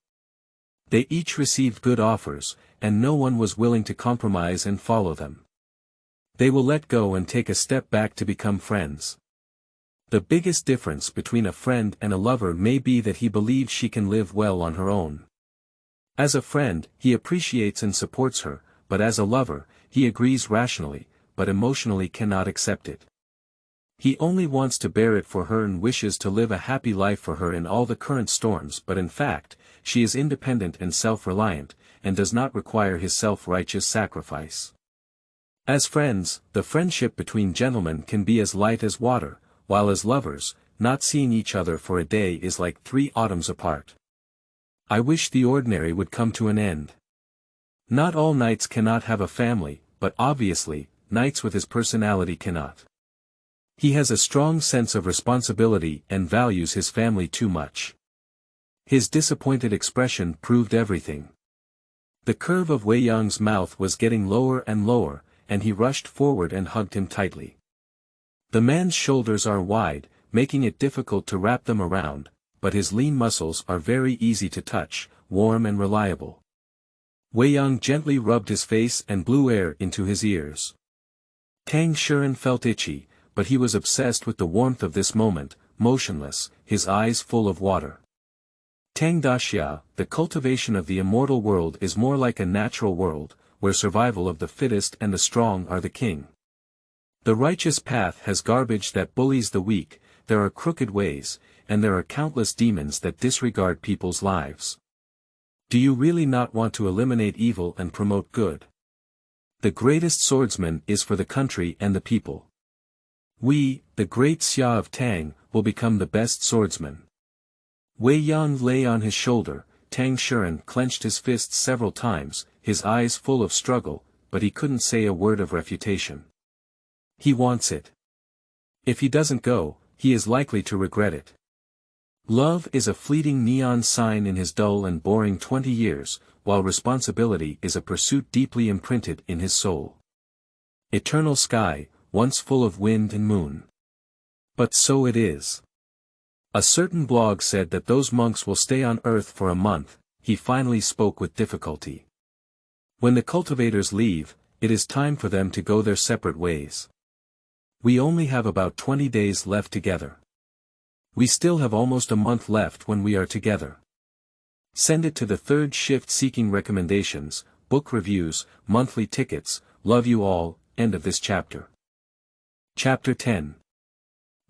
They each received good offers, and no one was willing to compromise and follow them. They will let go and take a step back to become friends. The biggest difference between a friend and a lover may be that he believes she can live well on her own. As a friend, he appreciates and supports her, but as a lover, he agrees rationally, but emotionally cannot accept it. He only wants to bear it for her and wishes to live a happy life for her in all the current storms, but in fact, she is independent and self-reliant, and does not require his self-righteous sacrifice. As friends, the friendship between gentlemen can be as light as water, while as lovers, not seeing each other for a day is like 3 autumns apart. I wish the ordinary would come to an end. Not all knights cannot have a family, but obviously, knights with his personality cannot. He has a strong sense of responsibility and values his family too much. His disappointed expression proved everything. The curve of Weiyang's mouth was getting lower and lower, and he rushed forward and hugged him tightly. The man's shoulders are wide, making it difficult to wrap them around, but his lean muscles are very easy to touch, warm and reliable. Weiyang gently rubbed his face and blew air into his ears. Tang Shuren felt itchy, but he was obsessed with the warmth of this moment, motionless, his eyes full of water. Tang Daxia, the cultivation of the immortal world is more like a natural world, where survival of the fittest and the strong are the king. The righteous path has garbage that bullies the weak, there are crooked ways, and there are countless demons that disregard people's lives. Do you really not want to eliminate evil and promote good? The greatest swordsman is for the country and the people. We, the great Xia of Tang, will become the best swordsmen. Weiyang lay on his shoulder, Tang Shuren clenched his fists several times, his eyes full of struggle, but he couldn't say a word of refutation. He wants it. If he doesn't go, he is likely to regret it. Love is a fleeting neon sign in his dull and boring 20 years, while responsibility is a pursuit deeply imprinted in his soul. Eternal sky, once full of wind and moon. But so it is. A certain blog said that those monks will stay on Earth for a month. He finally spoke with difficulty. When the cultivators leave, it is time for them to go their separate ways. We only have about 20 days left together. We still have almost a month left when we are together. Send it to the third shift seeking recommendations, book reviews, monthly tickets. Love you all. End of this chapter. Chapter 10.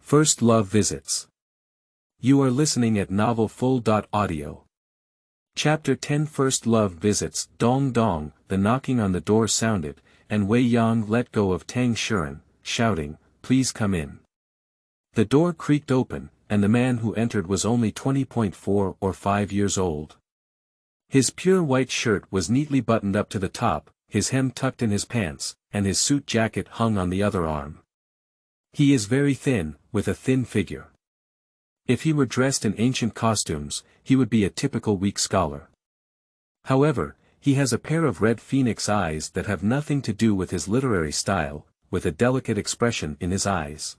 First Love Visits. You are listening at novelfull.audio. Chapter 10. First Love Visits. Dong dong, the knocking on the door sounded, and Weiyang let go of Tang Shuren, shouting, "Please come in." The door creaked open, and the man who entered was only 20.4 or 5 years old. His pure white shirt was neatly buttoned up to the top, his hem tucked in his pants, and his suit jacket hung on the other arm. He is very thin, with a thin figure. If he were dressed in ancient costumes, he would be a typical weak scholar. However, he has a pair of red phoenix eyes that have nothing to do with his literary style, with a delicate expression in his eyes.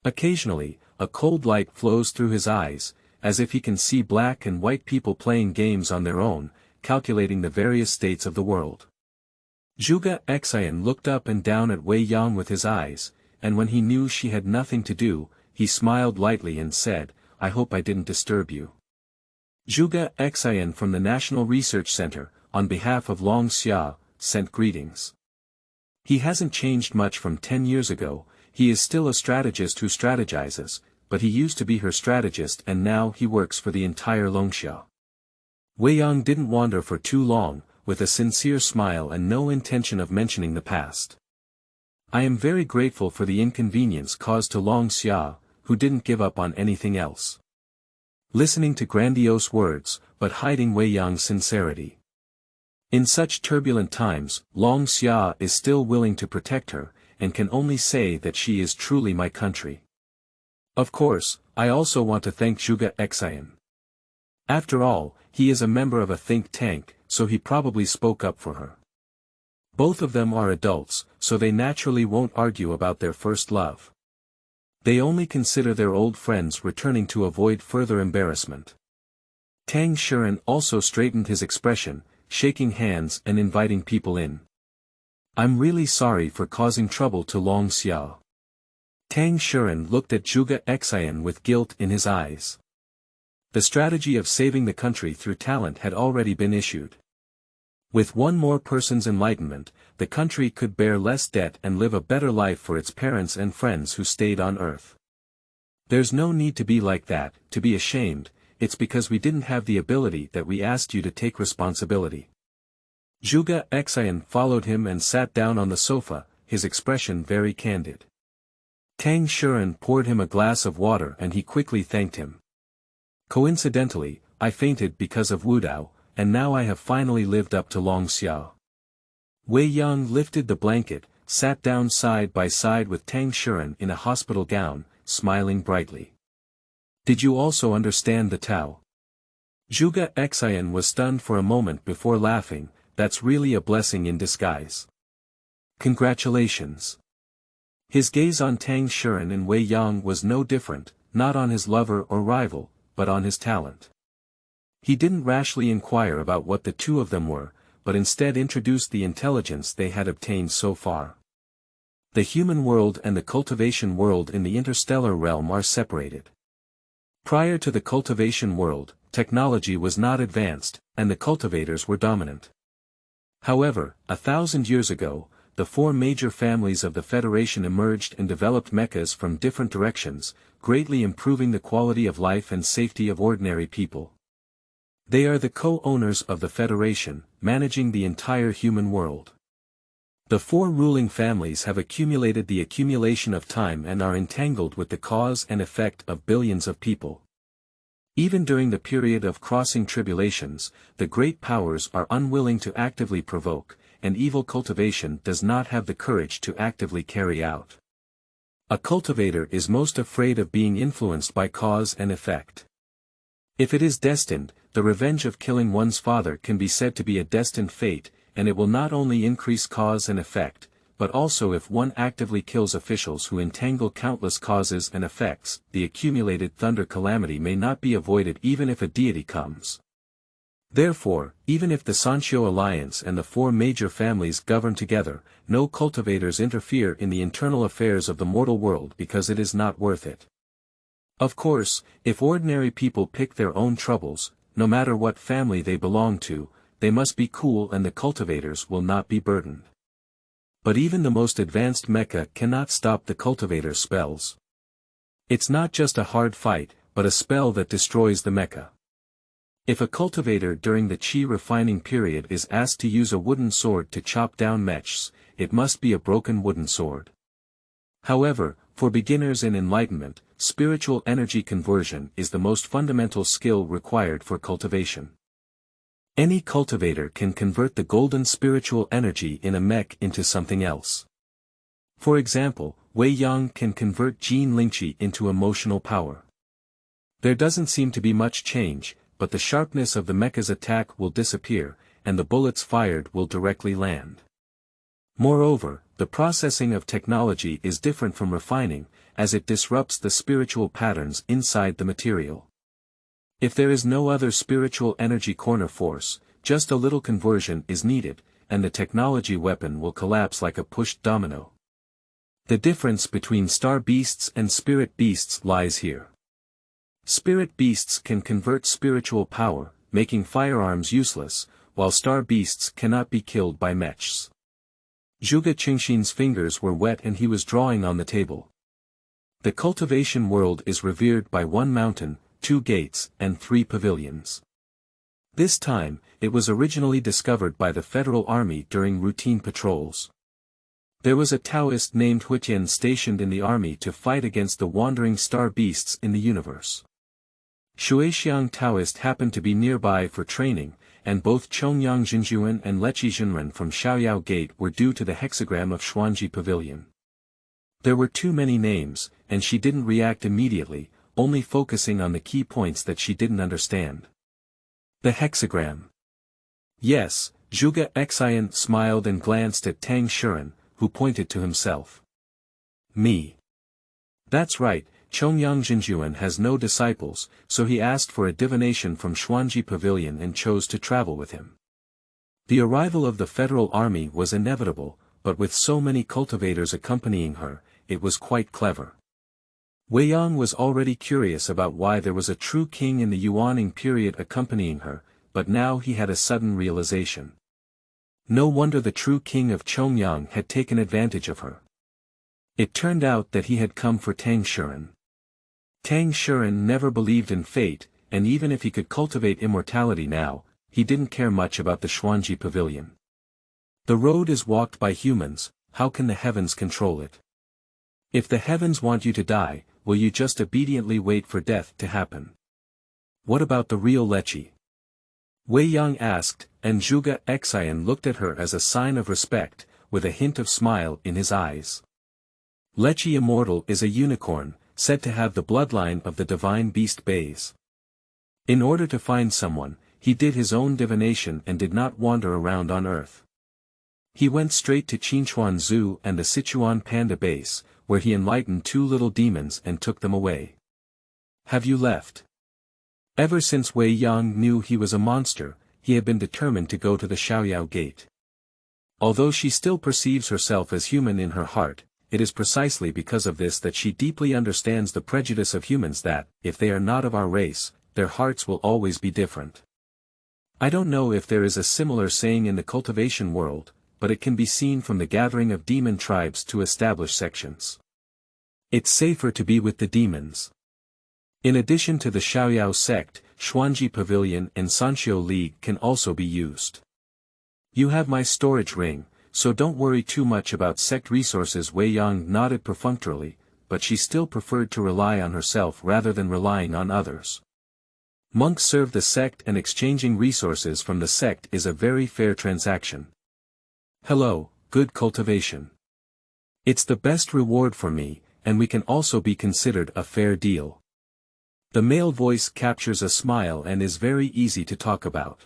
Occasionally, a cold light flows through his eyes, as if he can see black and white people playing games on their own, calculating the various states of the world. Zhuge Xian looked up and down at Weiyang with his eyes, and when he knew she had nothing to do, he smiled lightly and said, "I hope I didn't disturb you." Zhuge Xian from the National Research Center, on behalf of Longxia, sent greetings. He hasn't changed much from 10 years ago. He is still a strategist who strategizes, but he used to be her strategist and now he works for the entire Longxia. Weiyang didn't wander for too long, with a sincere smile and no intention of mentioning the past. "I am very grateful for the inconvenience caused to Longxia, who didn't give up on anything else." Listening to grandiose words, but hiding Weiyang's sincerity. In such turbulent times, Longxia is still willing to protect her, and can only say that she is truly my country. Of course, I also want to thank Zhuge Xian. After all, he is a member of a think tank, so he probably spoke up for her. Both of them are adults, so they naturally won't argue about their first love. They only consider their old friends returning to avoid further embarrassment. Tang Shuren also straightened his expression, shaking hands and inviting people in. "I'm really sorry for causing trouble to Longxia." Tang Shuren looked at Zhuge Xian with guilt in his eyes. The strategy of saving the country through talent had already been issued. With one more person's enlightenment, the country could bear less debt and live a better life for its parents and friends who stayed on Earth. There's no need to be like that, to be ashamed. It's because we didn't have the ability that we asked you to take responsibility. Zhuge Xian followed him and sat down on the sofa, his expression very candid. Tang Shuren poured him a glass of water and he quickly thanked him. "Coincidentally, I fainted because of Wudao, and now I have finally lived up to Longxia." Weiyang lifted the blanket, sat down side by side with Tang Shuren in a hospital gown, smiling brightly. "Did you also understand the Tao?" Zhuge Xian was stunned for a moment before laughing. "That's really a blessing in disguise. Congratulations." His gaze on Tang Shuren and Weiyang was no different, not on his lover or rival, but on his talent. He didn't rashly inquire about what the two of them were, but instead introduced the intelligence they had obtained so far. The human world and the cultivation world in the interstellar realm are separated. Prior to the cultivation world, technology was not advanced, and the cultivators were dominant. However, 1,000 years ago, the four major families of the Federation emerged and developed mechs from different directions, greatly improving the quality of life and safety of ordinary people. They are the co-owners of the Federation, managing the entire human world. The four ruling families have accumulated the accumulation of time and are entangled with the cause and effect of billions of people. Even during the period of crossing tribulations, the great powers are unwilling to actively provoke, and evil cultivation does not have the courage to actively carry out. A cultivator is most afraid of being influenced by cause and effect. If it is destined, the revenge of killing one's father can be said to be a destined fate, and it will not only increase cause and effect, but also if one actively kills officials who entangle countless causes and effects, the accumulated thunder calamity may not be avoided even if a deity comes. Therefore, even if the Sanshio alliance and the four major families govern together, no cultivators interfere in the internal affairs of the mortal world because it is not worth it. Of course, if ordinary people pick their own troubles, no matter what family they belong to, they must be cool and the cultivators will not be burdened. But even the most advanced mecha cannot stop the cultivator's spells. It's not just a hard fight, but a spell that destroys the mecha. If a cultivator during the chi refining period is asked to use a wooden sword to chop down mechs, it must be a broken wooden sword. However, for beginners in enlightenment, spiritual energy conversion is the most fundamental skill required for cultivation. Any cultivator can convert the golden spiritual energy in a mech into something else. For example, Weiyang can convert Jin Lingqi into emotional power. There doesn't seem to be much change, but the sharpness of the mecha's attack will disappear, and the bullets fired will directly land. Moreover, the processing of technology is different from refining, as it disrupts the spiritual patterns inside the material. If there is no other spiritual energy corner force, just a little conversion is needed, and the technology weapon will collapse like a pushed domino. The difference between star beasts and spirit beasts lies here. Spirit beasts can convert spiritual power, making firearms useless, while star beasts cannot be killed by mechs. Zhuge Qingxin's fingers were wet and he was drawing on the table. The cultivation world is revered by one mountain, 2 gates, and 3 pavilions. This time, it was originally discovered by the Federal Army during routine patrols. There was a Taoist named Huitian stationed in the army to fight against the wandering star beasts in the universe. Shuixiang Taoist happened to be nearby for training, and both Yuanying Zhenjun and Longxia Zhenren from Xiaoyao Gate were due to the hexagram of Xuanji Pavilion. There were too many names, and she didn't react immediately, only focusing on the key points that she didn't understand. The hexagram. Yes, Zhuge Xian smiled and glanced at Tang Shuren, who pointed to himself. Me. That's right, Yuanying Zhenjun has no disciples, so he asked for a divination from Xuanji Pavilion and chose to travel with him. The arrival of the Federal Army was inevitable, but with so many cultivators accompanying her, it was quite clever. Weiyang was already curious about why there was a true king in the Yuanying period accompanying her, but now he had a sudden realization. No wonder the true king of Chongyang had taken advantage of her. It turned out that he had come for Tang Shuren. Tang Shuren never believed in fate, and even if he could cultivate immortality now, he didn't care much about the Xuanji Pavilion. The road is walked by humans, how can the heavens control it? If the heavens want you to die, will you just obediently wait for death to happen? What about the real Lechi? Weiyang asked, and Zhuge Xian looked at her as a sign of respect, with a hint of smile in his eyes. Lechi Immortal is a unicorn, said to have the bloodline of the divine beast Bays. In order to find someone, he did his own divination and did not wander around on earth. He went straight to Qinchuan Zoo and the Sichuan Panda base, where he enlightened 2 little demons and took them away. Have you left? Ever since Weiyang knew he was a monster, he had been determined to go to the Xiaoyao Gate. Although she still perceives herself as human in her heart, it is precisely because of this that she deeply understands the prejudice of humans that, if they are not of our race, their hearts will always be different. I don't know if there is a similar saying in the cultivation world, but it can be seen from the gathering of demon tribes to establish sections. It's safer to be with the demons. In addition to the Xiaoyao sect, Xuanji Pavilion and Sanshio League can also be used. You have my storage ring, so don't worry too much about sect resources. Weiyang nodded perfunctorily, but she still preferred to rely on herself rather than relying on others. Monks serve the sect and exchanging resources from the sect is a very fair transaction. Hello, good cultivation. It's the best reward for me, and we can also be considered a fair deal. The male voice captures a smile and is very easy to talk about.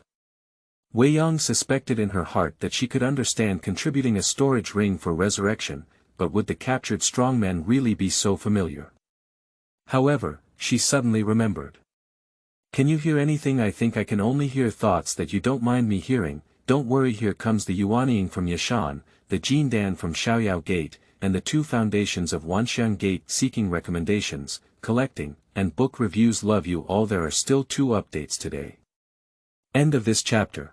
Weiyang suspected in her heart that she could understand contributing a storage ring for resurrection, but would the captured strongman really be so familiar? However, she suddenly remembered. Can you hear anything? I think I can only hear thoughts that you don't mind me hearing. Don't worry, here comes the Yuanying from Yashan, the Jindan from Xiaoyao Gate, and the 2 foundations of Wanxiang Gate seeking recommendations, collecting, and book reviews. Love you all. There are still 2 updates today. End of this chapter.